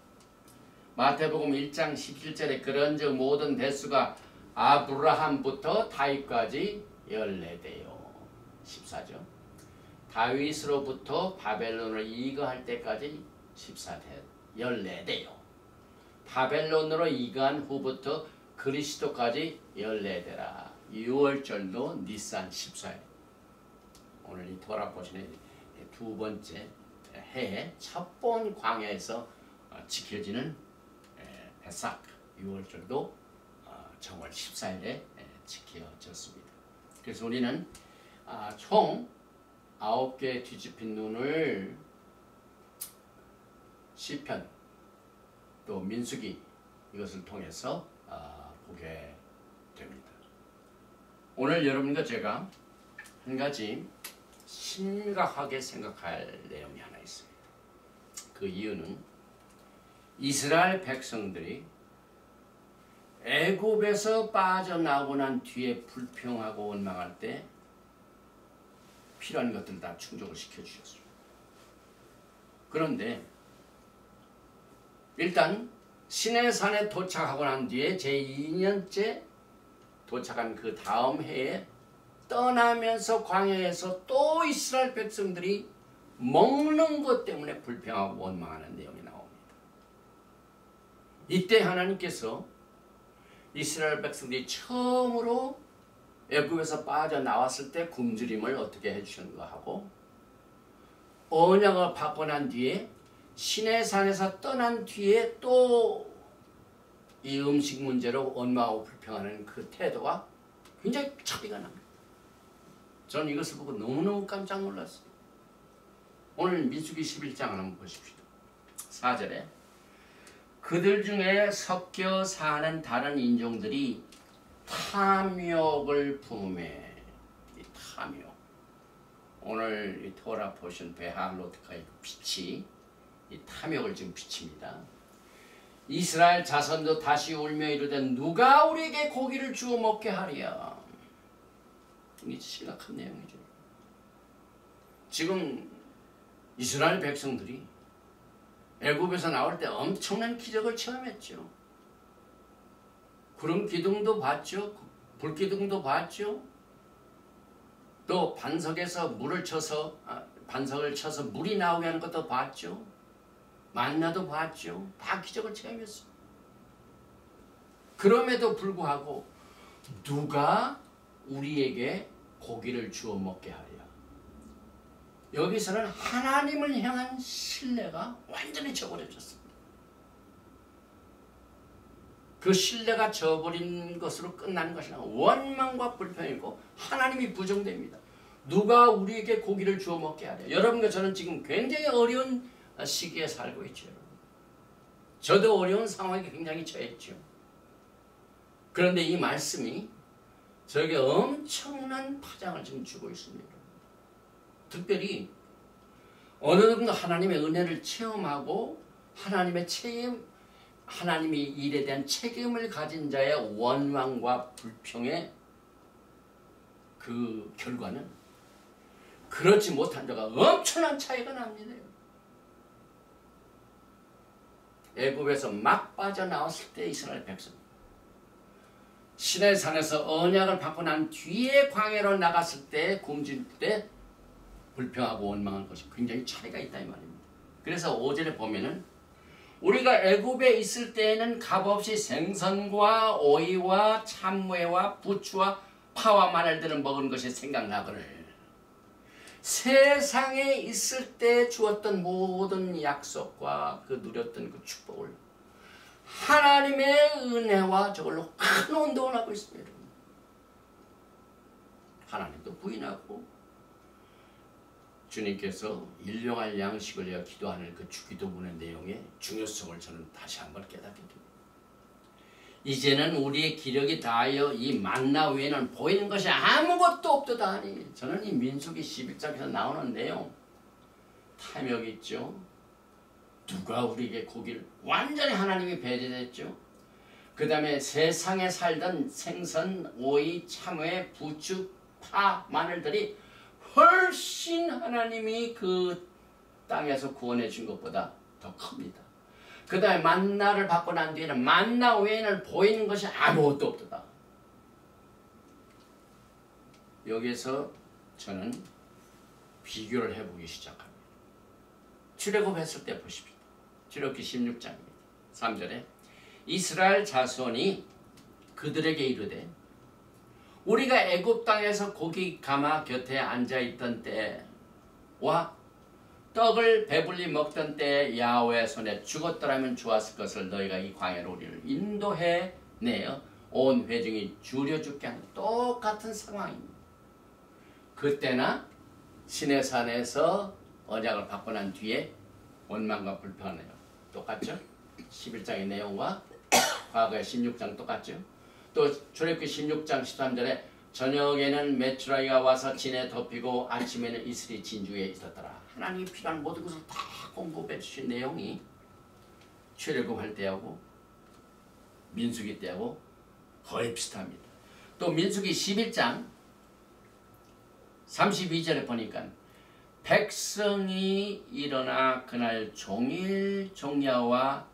S2: 마태복음 1장 17절에 그런즉 모든 대수가 아브라함부터 다윗까지 14대요. 14죠. 다윗으로부터 바벨론을 이거할 때까지 14대요. 바벨론으로 이거한 후부터 그리스도까지 14대라. 6월절도 니산 14일. 오늘 이 토라포신의 두 번째 해의 첫 번 광야에서 지켜지는 베삭 6월절도 정월 14일에 지켜졌습니다. 그래서 우리는 총 9개의 뒤집힌 눈을 시편 또 민수기 이것을 통해서 보게 됩니다. 오늘 여러분과 제가 한 가지 심각하게 생각할 내용이 하나 있습니다. 그 이유는 이스라엘 백성들이 애굽에서 빠져나오고 난 뒤에 불평하고 원망할 때 필요한 것들을 다 충족을 시켜주셨습니다. 그런데 일단 시내산에 도착하고 난 뒤에 제2년째 도착한 그 다음 해에 떠나면서 광야에서 또 이스라엘 백성들이 먹는 것 때문에 불평하고 원망하는 내용이 나옵니다. 이때 하나님께서 이스라엘 백성들이 처음으로 애굽에서 빠져나왔을 때 굶주림을 어떻게 해주셨는가 하고 언약을 받고 난 뒤에 시내산에서 떠난 뒤에 또 이 음식 문제로 원망하고 불평하는 그 태도가 굉장히 차이가 납니다. 저는 이것을 보고 너무너무 깜짝 놀랐어요. 오늘 민수기 11장을 한번 보십시오. 4절에 그들 중에 섞여 사는 다른 인종들이 탐욕을 품음에 이 탐욕 오늘 이 토라 포션 베할로트카의 빛이 이 탐욕을 지금 비칩니다. 이스라엘 자손도 다시 울며 이르되 누가 우리에게 고기를 주어 먹게 하랴. 이게 심각한 내용이죠. 지금 이스라엘 백성들이 애굽에서 나올 때 엄청난 기적을 체험했죠. 구름 기둥도 봤죠. 불 기둥도 봤죠. 또 반석에서 반석을 쳐서 물이 나오게 하는 것도 봤죠. 만나도 봤죠. 다 기적을 체험했어요. 그럼에도 불구하고 누가 우리에게 고기를 주어 먹게 하랴. 여기서는 하나님을 향한 신뢰가 완전히 저버려졌습니다. 그 신뢰가 저버린 것으로 끝나는 것이 아니라 원망과 불평이고 하나님이 부정됩니다. 누가 우리에게 고기를 주어 먹게 하랴. 여러분과 저는 지금 굉장히 어려운 시기에 살고 있죠. 저도 어려운 상황에 굉장히 처했죠. 그런데 이 말씀이 저에게 엄청난 파장을 지금 주고 있습니다. 특별히 어느 정도 하나님의 은혜를 체험하고 하나님이 일에 대한 책임을 가진 자의 원망과 불평의 그 결과는 그렇지 못한 자가 엄청난 차이가 납니다. 애굽에서 막 빠져나왔을 때 이스라엘 백성 시내산에서 언약을 받고 난 뒤에 광야로 나갔을 때 굶줄 때 불평하고 원망한 것이 굉장히 차이가 있다 이 말입니다. 그래서 5절에 보면은 우리가 애굽에 있을 때에는 값없이 생선과 오이와 참외와 부추와 파와 마늘들을 먹은 것이 생각나거늘 세상에 있을 때 주었던 모든 약속과 그 누렸던 그 축복을 하나님의 은혜와 저걸로 큰 운동을 하고 있습니다. 하나님도 부인하고 주님께서 일용할 양식을 위하여 기도하는 그 주기도문의 내용의 중요성을 저는 다시 한번 깨닫게 됩니다. 이제는 우리의 기력이 다하여 이 만나 외에는 보이는 것이 아무것도 없도다 하니 저는 이 민수기 11장에서 나오는 내용 탐욕이 있죠. 누가 우리에게 고기를 완전히 하나님이 배제됐죠. 그 다음에 세상에 살던 생선, 오이, 참외, 부추, 파, 마늘들이 훨씬 하나님이 그 땅에서 구원해 준 것보다 더 큽니다. 그 다음에 만나를 받고 난 뒤에는 만나 외에는 보이는 것이 아무것도 없다. 여기에서 저는 비교를 해보기 시작합니다. 출애굽했을 때 보십시오. 출애굽기 16장입니다. 3절에 이스라엘 자손이 그들에게 이르되 우리가 애굽 땅에서 고기 가마 곁에 앉아있던 때와 떡을 배불리 먹던 때 야훼의 손에 죽었더라면 좋았을 것을 너희가 이 광야로 우리를 인도해 내어 온 회중이 주려 죽게 하는 똑같은 상황입니다. 그때나 시내산에서 언약을 받고 난 뒤에 원망과 불평하네요. 똑같죠? 11장의 내용과 과거의 16장 똑같죠? 또 출애굽기 16장 13절에 저녁에는 메추라기가 와서 진에 덮이고 아침에는 이슬이 진주에 있었더라. 하나님이 필요한 모든 것을 다 공급해 주신 내용이 출애굽할 때하고 민수기 때하고 거의 비슷합니다. 또 민수기 11장 32절에 보니까 백성이 일어나 그날 종일 종야와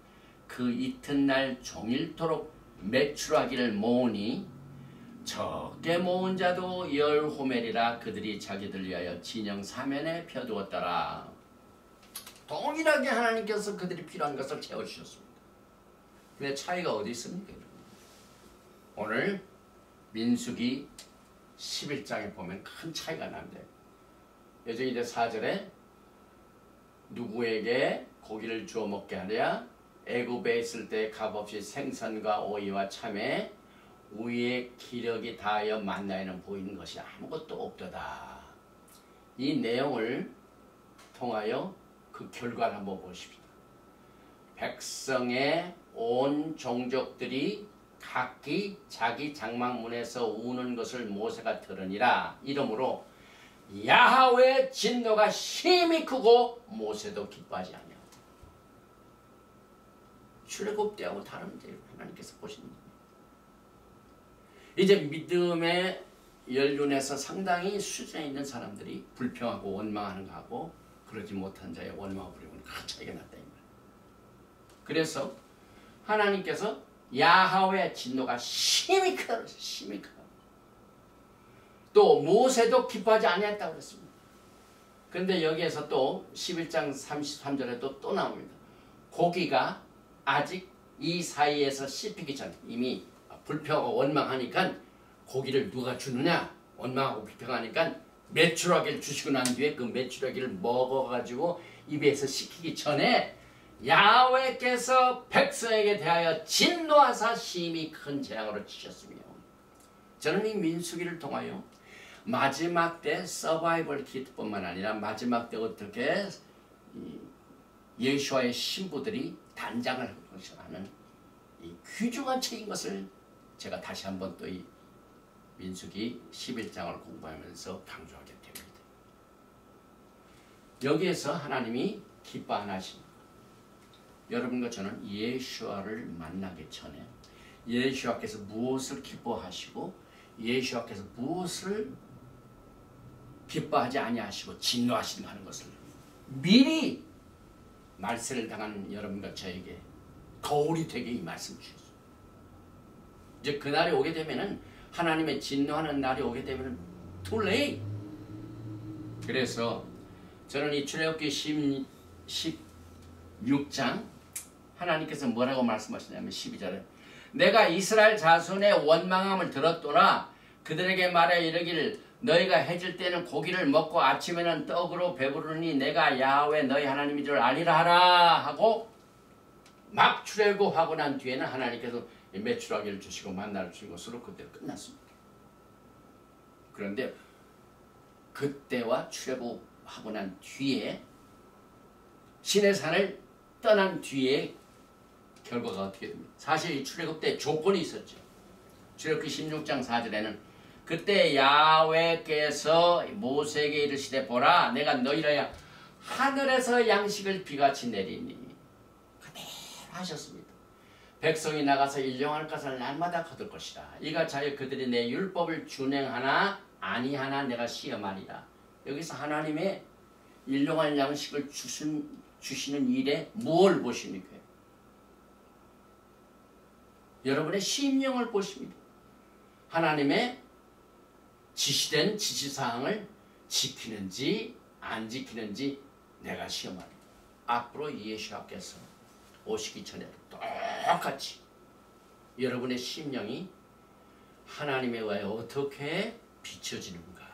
S2: 그 이튿날 종일토록 메추라기를 모으니 적게 모은 자도 10호멜이라 그들이 자기들 위하여 진영 사면에 펴두었더라. 동일하게 하나님께서 그들이 필요한 것을 채워주셨습니다. 근데 차이가 어디 있습니까? 오늘 민수기 11장에 보면 큰 차이가 나는데 여기 이제 4절에 누구에게 고기를 주어 먹게 하랴? 애굽에 있을 때 값없이 생선과 오이와 참외 우리의 기력이 다하여 만나에는 보이는 것이 아무것도 없도다. 이 내용을 통하여 그 결과를 한번 보십시오. 백성의 온 종족들이 각기 자기 장막문에서 우는 것을 모세가 들으니라. 이러므로 야훼의 진노가 심히 크고 모세도 기뻐하지 아니하고. 출애굽 때하고 다른데 하나님께서 보시는 거예요. 이제 믿음의 연륜에서 상당히 수준에 있는 사람들이 불평하고 원망하는 거하고 그러지 못한 자의 원망을 부리고는 큰 차이가 났다 이 말이에요. 그래서 하나님께서 야훼의 진노가 심히 크다 그랬어요. 심히 크다. 또 모세도 기뻐하지 아니했다고 그랬습니다. 그런데 여기에서 또 11장 33절에 또 나옵니다. 고기가 아직 이 사이에서 씹히기 전 이미 불평하고 원망하니까 고기를 누가 주느냐? 원망하고 불평하니까 메추라기를 주시고 난 뒤에 그 메추라기를 먹어가지고 입에서 식히기 전에 야훼께서 백성에게 대하여 진노하사 심히 큰 재앙으로 치셨으며 저는 이 민수기를 통하여 마지막 때 서바이벌 키트뿐만 아니라 마지막 때 어떻게 예수와의 신부들이 단장을 하는 이 귀중한 책인 것을 제가 다시 한번 또 이 민수기 11장을 공부하면서 강조하게 됩니다. 여기에서 하나님이 기뻐 안 하십니다. 여러분과 저는 예수와를 만나기 전에 예수와께서 무엇을 기뻐하시고 예수와께서 무엇을 기뻐하지 아니하시고 진노하시는 하는 것을 미리 말세를 당한 여러분과 저에게 거울이 되게 이 말씀 주셨어요. 이제 그날이 오게 되면은 하나님의 진노하는 날이 오게 되면은 too late. 그래서 저는 이 출애굽기 16장 하나님께서 뭐라고 말씀하시냐면 12절에 내가 이스라엘 자손의 원망함을 들었도나 그들에게 말해 이르기를 너희가 해질 때는 고기를 먹고 아침에는 떡으로 배부르니 내가 야훼 너희 하나님인 줄 아니라 하라 하고 막 출애굽하고 난 뒤에는 하나님께서 메추라기를 주시고 만나를 주신 것으로 그때 끝났습니다. 그런데 그때와 출애굽하고 난 뒤에 시내산을 떠난 뒤에 결과가 어떻게 됩니까? 사실 이 출애굽 때 조건이 있었죠. 출애굽기 16장 4절에는 그때 야훼께서 모세에게 이르시되 보라 내가 너희를 하늘에서 양식을 비같이 내리니 그대로 하셨습니다. 백성이 나가서 일용할 것을 날마다 거둘 것이다. 이같이 그들이 내 율법을 준행하나 아니하나 내가 시험하리라. 여기서 하나님의 일용할 양식을 주시는 일에 뭘 보십니까? 여러분의 심령을 보십니다. 하나님의 지시된 지시사항을 지키는지 안 지키는지 내가 시험하리. 앞으로 예수께서 오시기 전에 똑같이 여러분의 심령이 하나님에 의해 어떻게 비춰지는가,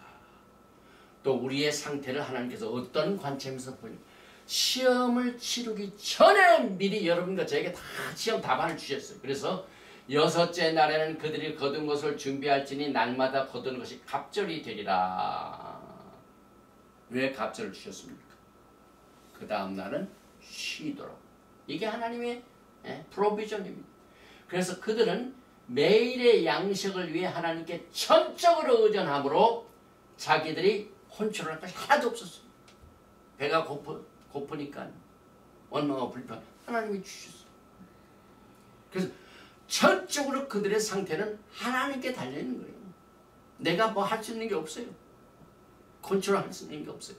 S2: 또 우리의 상태를 하나님께서 어떤 관점에서 보는가, 시험을 치르기 전에 미리 여러분과 저에게 다 시험 답안을 주셨어요. 그래서 여섯째 날에는 그들이 거둔 것을 준비할지니 날마다 거둔 것이 갑절이 되리라. 왜 갑절을 주셨습니까? 그 다음 날은 쉬도록. 이게 하나님의 프로비전입니다. 그래서 그들은 매일의 양식을 위해 하나님께 전적으로 의존함으로 자기들이 혼쭐할 것이 하나도 없었어요. 배가 고프니까 얼마나 불편, 하나님이 주셨어요. 그래서 전적으로 그들의 상태는 하나님께 달려있는 거예요. 내가 뭐 할 수 있는 게 없어요. 컨트롤할 수 있는 게 없어요.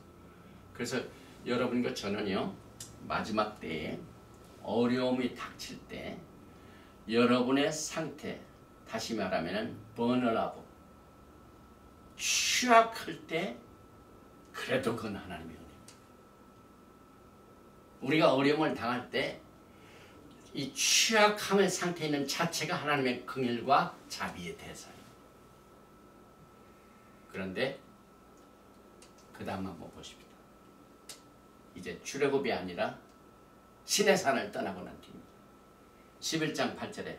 S2: 그래서 여러분과 저는요, 마지막 때에 어려움이 닥칠 때 여러분의 상태, 다시 말하면 vulnerable, 취약할 때 그래도 그건 하나님의 은혜입니다. 우리가 어려움을 당할 때 이 취약함의 상태에 있는 자체가 하나님의 긍휼과 자비의 대상이에요. 그런데 그 다음 한번 보십시다. 이제 출애굽이 아니라 시내산을 떠나고 난 뒤입니다. 11장 8절에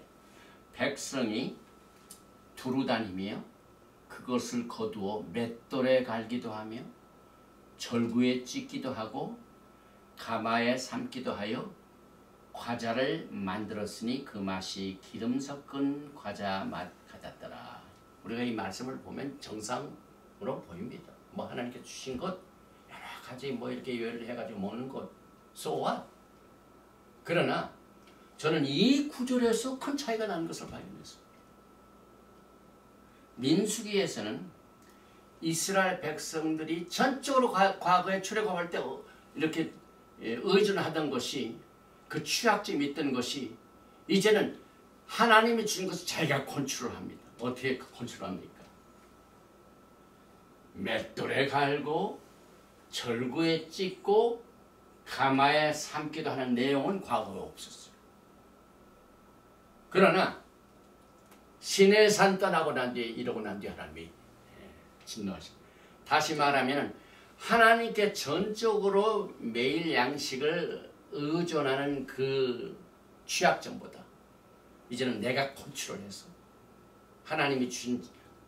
S2: 백성이 두루 다니며 그것을 거두어 맷돌에 갈기도 하며 절구에 찢기도 하고 가마에 삶기도 하여 과자를 만들었으니 그 맛이 기름 섞은 과자 맛 같았더라. 우리가 이 말씀을 보면 정상으로 보입니다. 뭐 하나님께 주신 것 여러 가지 뭐 이렇게 요리를 해가지고 먹는 것 so what? 그러나 저는 이 구절에서 큰 차이가 나는 것을 발견했습니다. 민수기에서는 이스라엘 백성들이 전적으로 과거에 출애굽할 때 이렇게 의존하던 것이, 그 취약점이 있던 것이 이제는 하나님이 주신 것을 자기가 컨트롤합니다. 어떻게 컨트롤합니까? 맷돌에 갈고 절구에 찢고 가마에 삶기도 하는 내용은 과거에 없었어요. 그러나 시내산 떠나고 난 뒤에, 이러고 난 뒤에 하나님이 진노하십니다. 다시 말하면 하나님께 전적으로 매일 양식을 의존하는 그 취약점보다 이제는 내가 컨트롤해서 하나님이 주신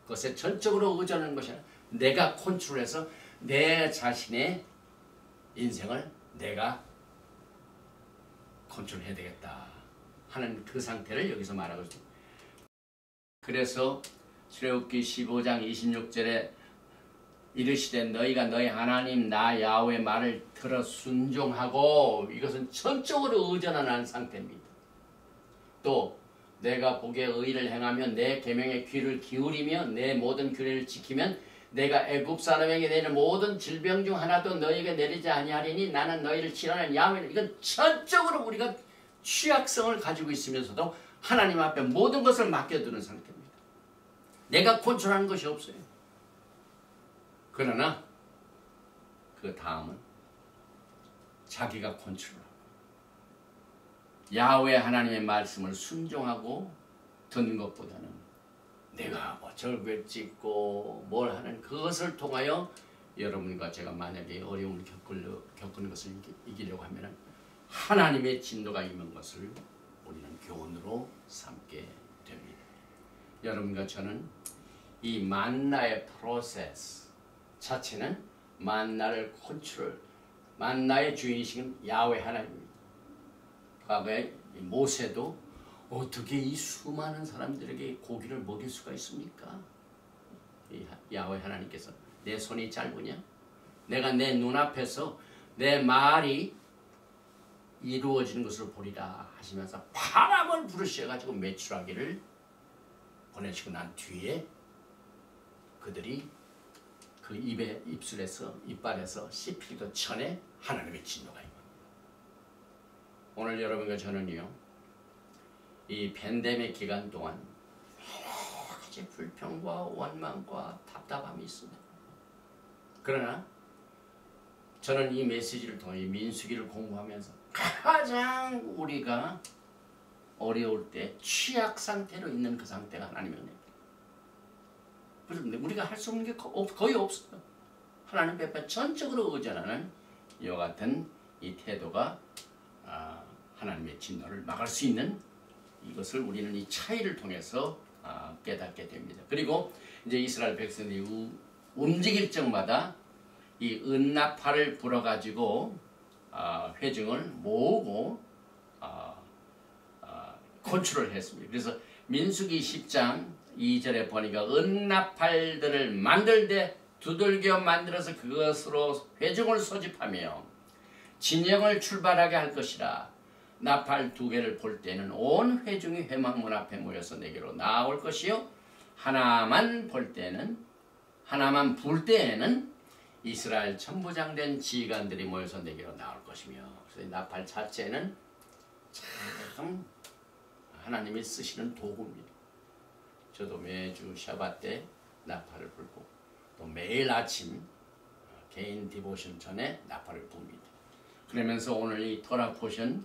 S2: 것에 전적으로 의존하는 것이 아니라 내가 컨트롤해서 내 자신의 인생을 내가 컨트롤해야 되겠다 하는 그 상태를 여기서 말하고 있습니다. 그래서 출애굽기 15장 26절에 이르시되 너희가 너희 하나님 나 야훼의 말을 들어 순종하고, 이것은 전적으로 의존하는 상태입니다. 또 내가 보기에 의를 행하며 내 계명에 귀를 기울이며 내 모든 규례를 지키면 내가 애굽 사람에게 내리는 모든 질병 중 하나도 너희에게 내리지 아니하리니 나는 너희를 치료하는 야훼. 이건 전적으로 우리가 취약성을 가지고 있으면서도 하나님 앞에 모든 것을 맡겨두는 상태입니다. 내가 컨트롤하는 것이 없어요. 그러나 그 다음은 자기가 컨트롤하고 야훼 하나님의 말씀을 순종하고 듣는 것보다는 내가 뭐 절구에 찢고 뭘 하는 그것을 통하여 여러분과 제가 만약에 어려움을 겪는 것을 이기려고 하면 하나님의 진노가 임한 것을 우리는 교훈으로 삼게 됩니다. 여러분과 저는 이 만나의 프로세스 자체는 만나를 컨트롤, 만나의 주인이신 야훼 하나님입니다. 과거에 모세도 어떻게 이 수많은 사람들에게 고기를 먹일 수가 있습니까? 이 야훼 하나님께서 내 손이 짧으냐? 내가 내 눈앞에서 내 말이 이루어지는 것을 보리라 하시면서 바람을 부르셔가지고 메추라기를 보내시고 난 뒤에 그들이 그 입술에서 이빨에서 씹히기도 전에 하나님의 진노가 임합니다. 오늘 여러분과 저는요, 이 팬데믹 기간 동안 여러 가지 불평과 원망과 답답함이 있습니다. 그러나 저는 이 메시지를 통해 민수기를 공부하면서 가장 우리가 어려울 때 취약 상태로 있는 그 상태가 하나님의 은혜입니다. 그런데 우리가 할 수 없는 게 거의 없어요. 하나님 앞에 전적으로 의존하는 이와 같은 이 태도가 하나님의 진노를 막을 수 있는 이것을 우리는 이 차이를 통해서 깨닫게 됩니다. 그리고 이제 이스라엘 백성들이 움직일 적마다 이 은나팔을 불어가지고 회중을 모으고 컨트롤 했습니다. 그래서 민수기 10장 2절에 보니까 은나팔들을 만들되 두들겨 만들어서 그것으로 회중을 소집하며 진영을 출발하게 할 것이라. 나팔 2개를 볼 때는 온 회중이 회막문 앞에 모여서 내게로 나올 것이요 하나만 불 때에는 이스라엘 천부장된 지휘관들이 모여서 내게로 나올 것이며. 그래서 나팔 자체는 참 하나님이 쓰시는 도구입니다. 저도 매주 샤bat 때 나팔을 불고 또 매일 아침 개인 디보션 전에 나팔을 붑니다. 그러면서 오늘 이 토라 포션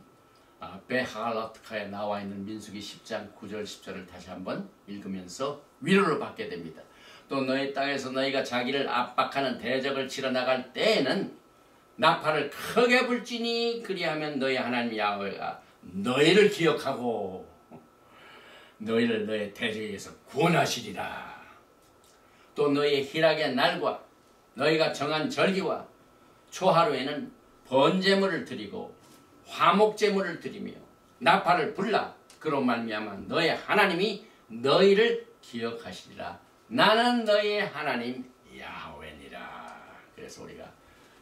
S2: 베할라트카에 나와 있는 민수기 10장 9절 10절을 다시 한번 읽으면서 위로를 받게 됩니다. 또 너희 땅에서 너희가 자기를 압박하는 대적을 치러 나갈 때에는 나팔을 크게 불지니 그리하면 너희 하나님 야훼가 너희를 기억하고 너희를 너희 대적에서 구원하시리라. 또 너희의 희락의 날과 너희가 정한 절기와 초하루에는 번제물을 드리고 화목제물을 드리며 나팔을 불라. 그로 말미암아 너희 하나님이 너희를 기억하시리라. 나는 너희의 하나님 야훼니라. 그래서 우리가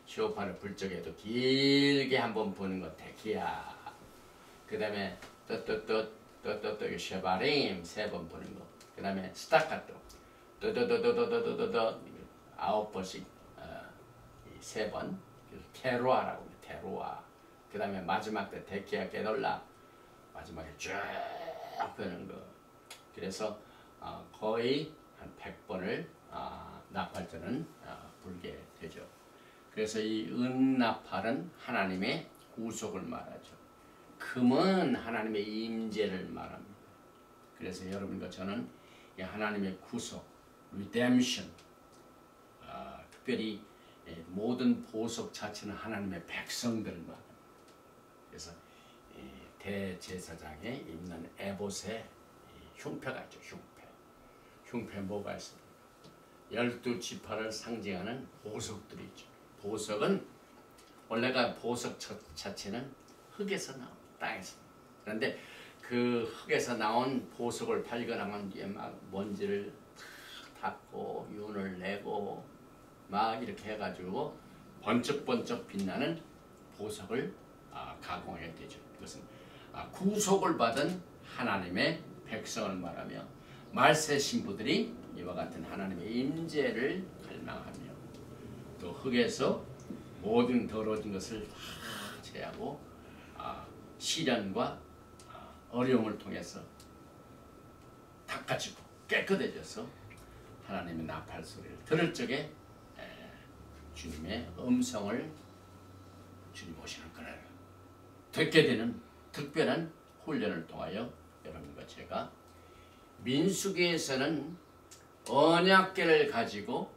S2: 쇼파를 불 적에도 길게 한번 부는 것 대기야. 그 다음에 또또또 쉐바림 3번 부는 거. 그 다음에 스타카토 또또또또또또또 9번씩 3번. 테로아라고 합니다. 테로아. 그 다음에 마지막 때 데키야 게돌라. 마지막에 쫙 부는 거. 그래서 거의 한 100번을 나팔전은 불게 되죠. 그래서 이 은나팔은 하나님의 구속을 말하죠. 금은 하나님의 임재를 말합니다. 그래서 여러분과 저는 이 하나님의 구속, redemption, 특별히 모든 보석 자체는 하나님의 백성들을 말합니다. 그래서 대제사장에 입는 에봇의 흉패가 있죠. 흉패 뭐가 있습니까? 12지파를 상징하는 보석들이 있죠. 보석은 원래가 보석 자체는 흙에서 나온 땅에서. 그런데 그 흙에서 나온 보석을 발견하면 뒤에 막 먼지를 닦고 윤을 내고 막 이렇게 해가지고 번쩍번쩍 빛나는 보석을 가공하게 되죠. 이것은 구속을 받은 하나님의 백성을 말하며 말세 신부들이 이와 같은 하나님의 임재를 갈망하며 또 흙에서 모든 더러워진 것을 다 제하고 시련과 어려움을 통해서 닦아지고 깨끗해져서 하나님의 나팔 소리를 들을 적에 주님의 음성을 주님 오시는 그날 듣게 되는 특별한 훈련을 통하여 여러분과 제가 민수기에서는 언약궤를 가지고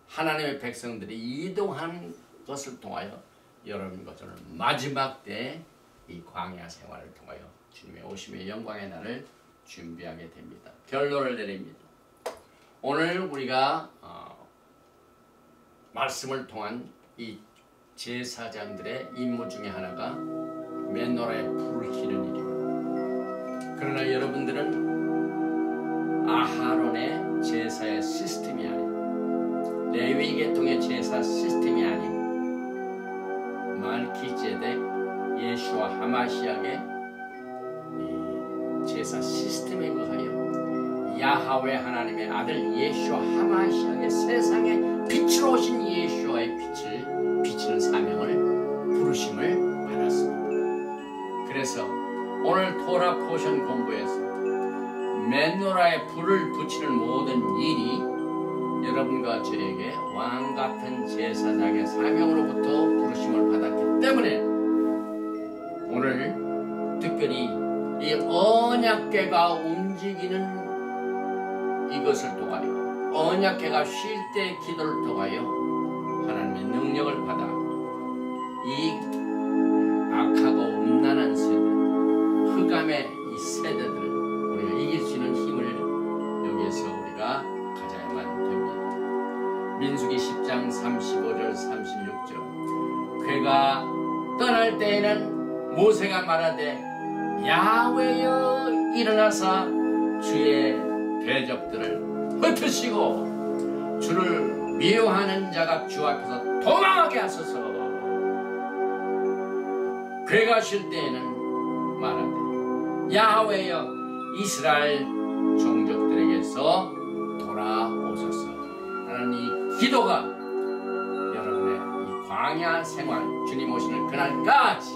S2: 하나님의 백성들이 이동한 것을 통하여 여러분과 저는 마지막 때 이 광야 생활을 통하여 주님의 오심의 영광의 날을 준비하게 됩니다. 결론을 내립니다. 오늘 우리가 말씀을 통한 이 제사장들의 임무 중에 하나가 맨노라에 불을 켜는 일입니다. 그러나 여러분들은 아하론의 제사의 시스템이 아닌 레위 계통의 제사 시스템이 아닌 말키제덱 예수와 하마시아의 제사 시스템에 의하여 야하웨 하나님의 아들 예수와 하마시아의 세상에 빛으로 오신 예수와의 빛을 비치는 사명을 부르심을 받았습니다. 그래서 오늘 토라 포션 공부에서 맨노라에 불을 붙이는 모든 일이 여러분과 저에게 왕같은 제사장의 사명으로부터 부르심을 받았기 때문에 오늘 특별히 이 언약궤가 움직이는 이것을 통하여, 언약궤가 쉴 때 기도를 통하여 하나님의 능력을 받아 이 악하고 음란한 세대, 흑암의 이 세대들을 우리가 이길 수 있는 힘을 여기에서 우리가 가져야만 됩니다. 민수기 10장 35절 36절 궤가 떠날 때에는 모세가 말하되 야훼여 일어나사 주의 대적들을 흩으시고 주를 미워하는 자가 주 앞에서 도망하게 하소서. 궤가 쉴 때에는 말하되 야훼여 이스라엘 종족들에게서 돌아오소서 하는 이 기도가 여러분의 이 광야 생활, 주님 오시는 그날까지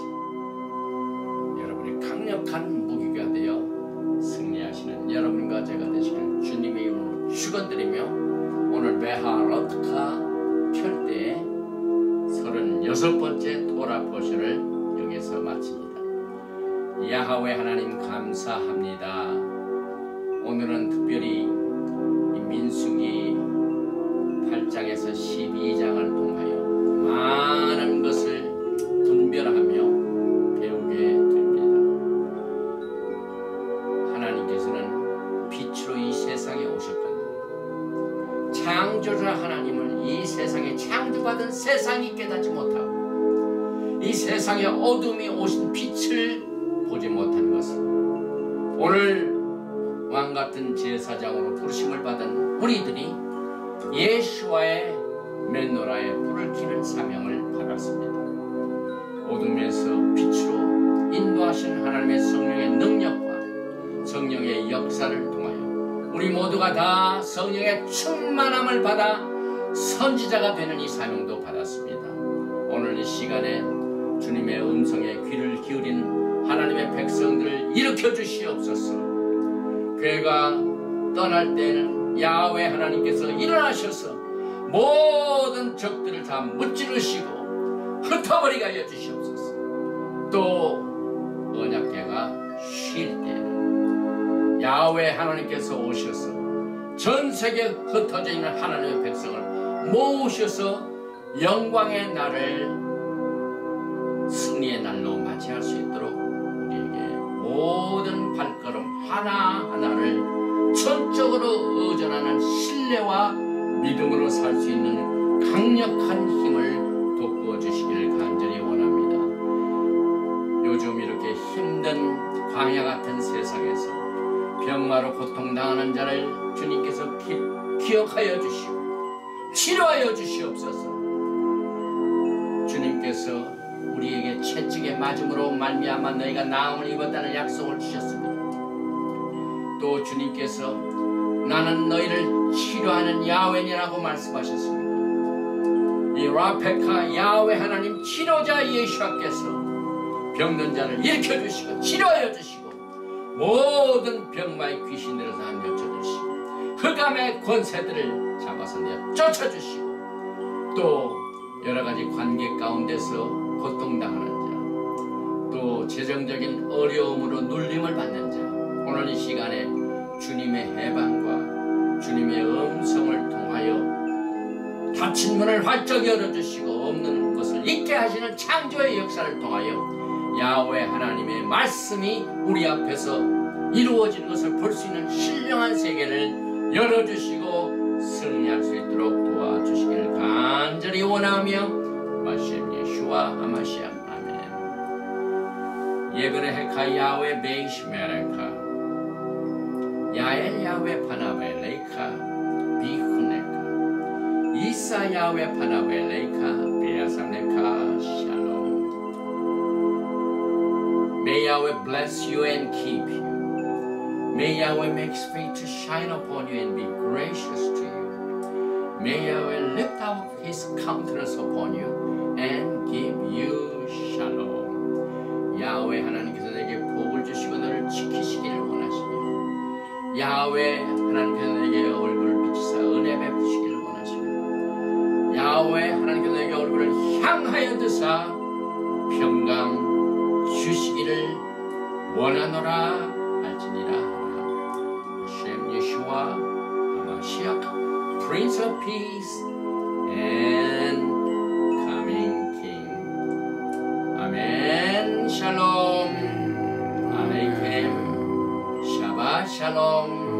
S2: 여러분의 강력한 무기가 되어 승리하시는 여러분과 제가 되시는 주님의 이름으로 축원드리며 오늘 베하롯카 펼 때에 36번째 토라 포션을 여기서 마칩니다. 야훼 하나님 감사합니다. 오늘은 특별히 이 민수기 8장에서 12장을 통하여 많은 것을 분별하며 배우게 됩니다. 하나님께서는 빛으로 이 세상에 오셨거든요. 창조자 하나님을 이 세상에 창조받은 세상이 깨닫지 못하고 이 세상에 어둠이 오신 빛을 보지 못한 것은 오늘 왕같은 제사장으로 부르심을 받은 우리들이 예수와의 멘노라에 불을 켜는 사명을 받았습니다. 어둠에서 빛으로 인도하신 하나님의 성령의 능력과 성령의 역사를 통하여 우리 모두가 다 성령의 충만함을 받아 선지자가 되는 이 사명도 받았습니다. 오늘 이 시간에 주님의 음성에 귀를 기울인 하나님의 백성들을 일으켜 주시옵소서. 궤가 떠날 때는 야훼 하나님께서 일어나셔서 모든 적들을 다 무찌르시고 흩어버리게 하여 주시옵소서. 또 언약궤가 쉴 때는 야훼 하나님께서 오셔서 전 세계에 흩어져 있는 하나님의 백성을 모으셔서 영광의 날을 승리의 날로 맞이할 수 있도록 우리에게 모든 발걸음 하나하나를 전적으로 의존하는 신뢰와 믿음으로 살 수 있는 강력한 힘을 돋구어 주시기를 간절히 원합니다. 요즘 이렇게 힘든 광야 같은 세상에서 병마로 고통당하는 자를 주님께서 기억하여 주시고 치료하여 주시옵소서. 주님께서 우리에게 채찍에 맞음으로 말미암아 너희가 나음을 입었다는 약속을 주셨습니다. 또 주님께서 나는 너희를 치료하는 야훼니라고 말씀하셨습니다. 이 라페카 야훼 하나님 치료자 예수께서 병든 자를 일으켜주시고 치료하여 주시고 모든 병마의 귀신들을 다 멸쳐주시고 흑암의 권세들을 잡아서 내어 쫓아주시고 또 여러가지 관계 가운데서 고통당하는 자, 또 재정적인 어려움으로 눌림을 받는 자, 오늘 이 시간에 주님의 해방과 주님의 음성을 통하여 닫힌 문을 활짝 열어주시고 없는 것을 있게 하시는 창조의 역사를 통하여 야훼 하나님의 말씀이 우리 앞에서 이루어지는 것을 볼 수 있는 신령한 세계를 열어주시고 승리할 수 있도록 도와주시기를 간절히 원하며 마시엠 예슈와 하마시암 아멘. 예그레헤카 야훼 베이시메레카 야엘 야훼 파나베 레이카 비후네카 이사 야훼 파나베 레이카 베아삼네카 샬롬. May Yahweh bless you and keep you. May Yahweh make his face to shine upon you and be gracious to you. May Yahweh lift up his countenance upon you and give you shalom. 야훼 하나님께서 내게 복을 주시고 너를 지키시기를 원하시며 야훼 하나님께서 내게 얼굴을 비치사 은혜 베푸시기를 원하시며 향하여 드사 평강 주시기를 원하노라 할지니라 하라. hem 예수와 하마시아 Prince of Peace and coming King. 아멘. 샬롬 알레이켐. 샤바 샬롬.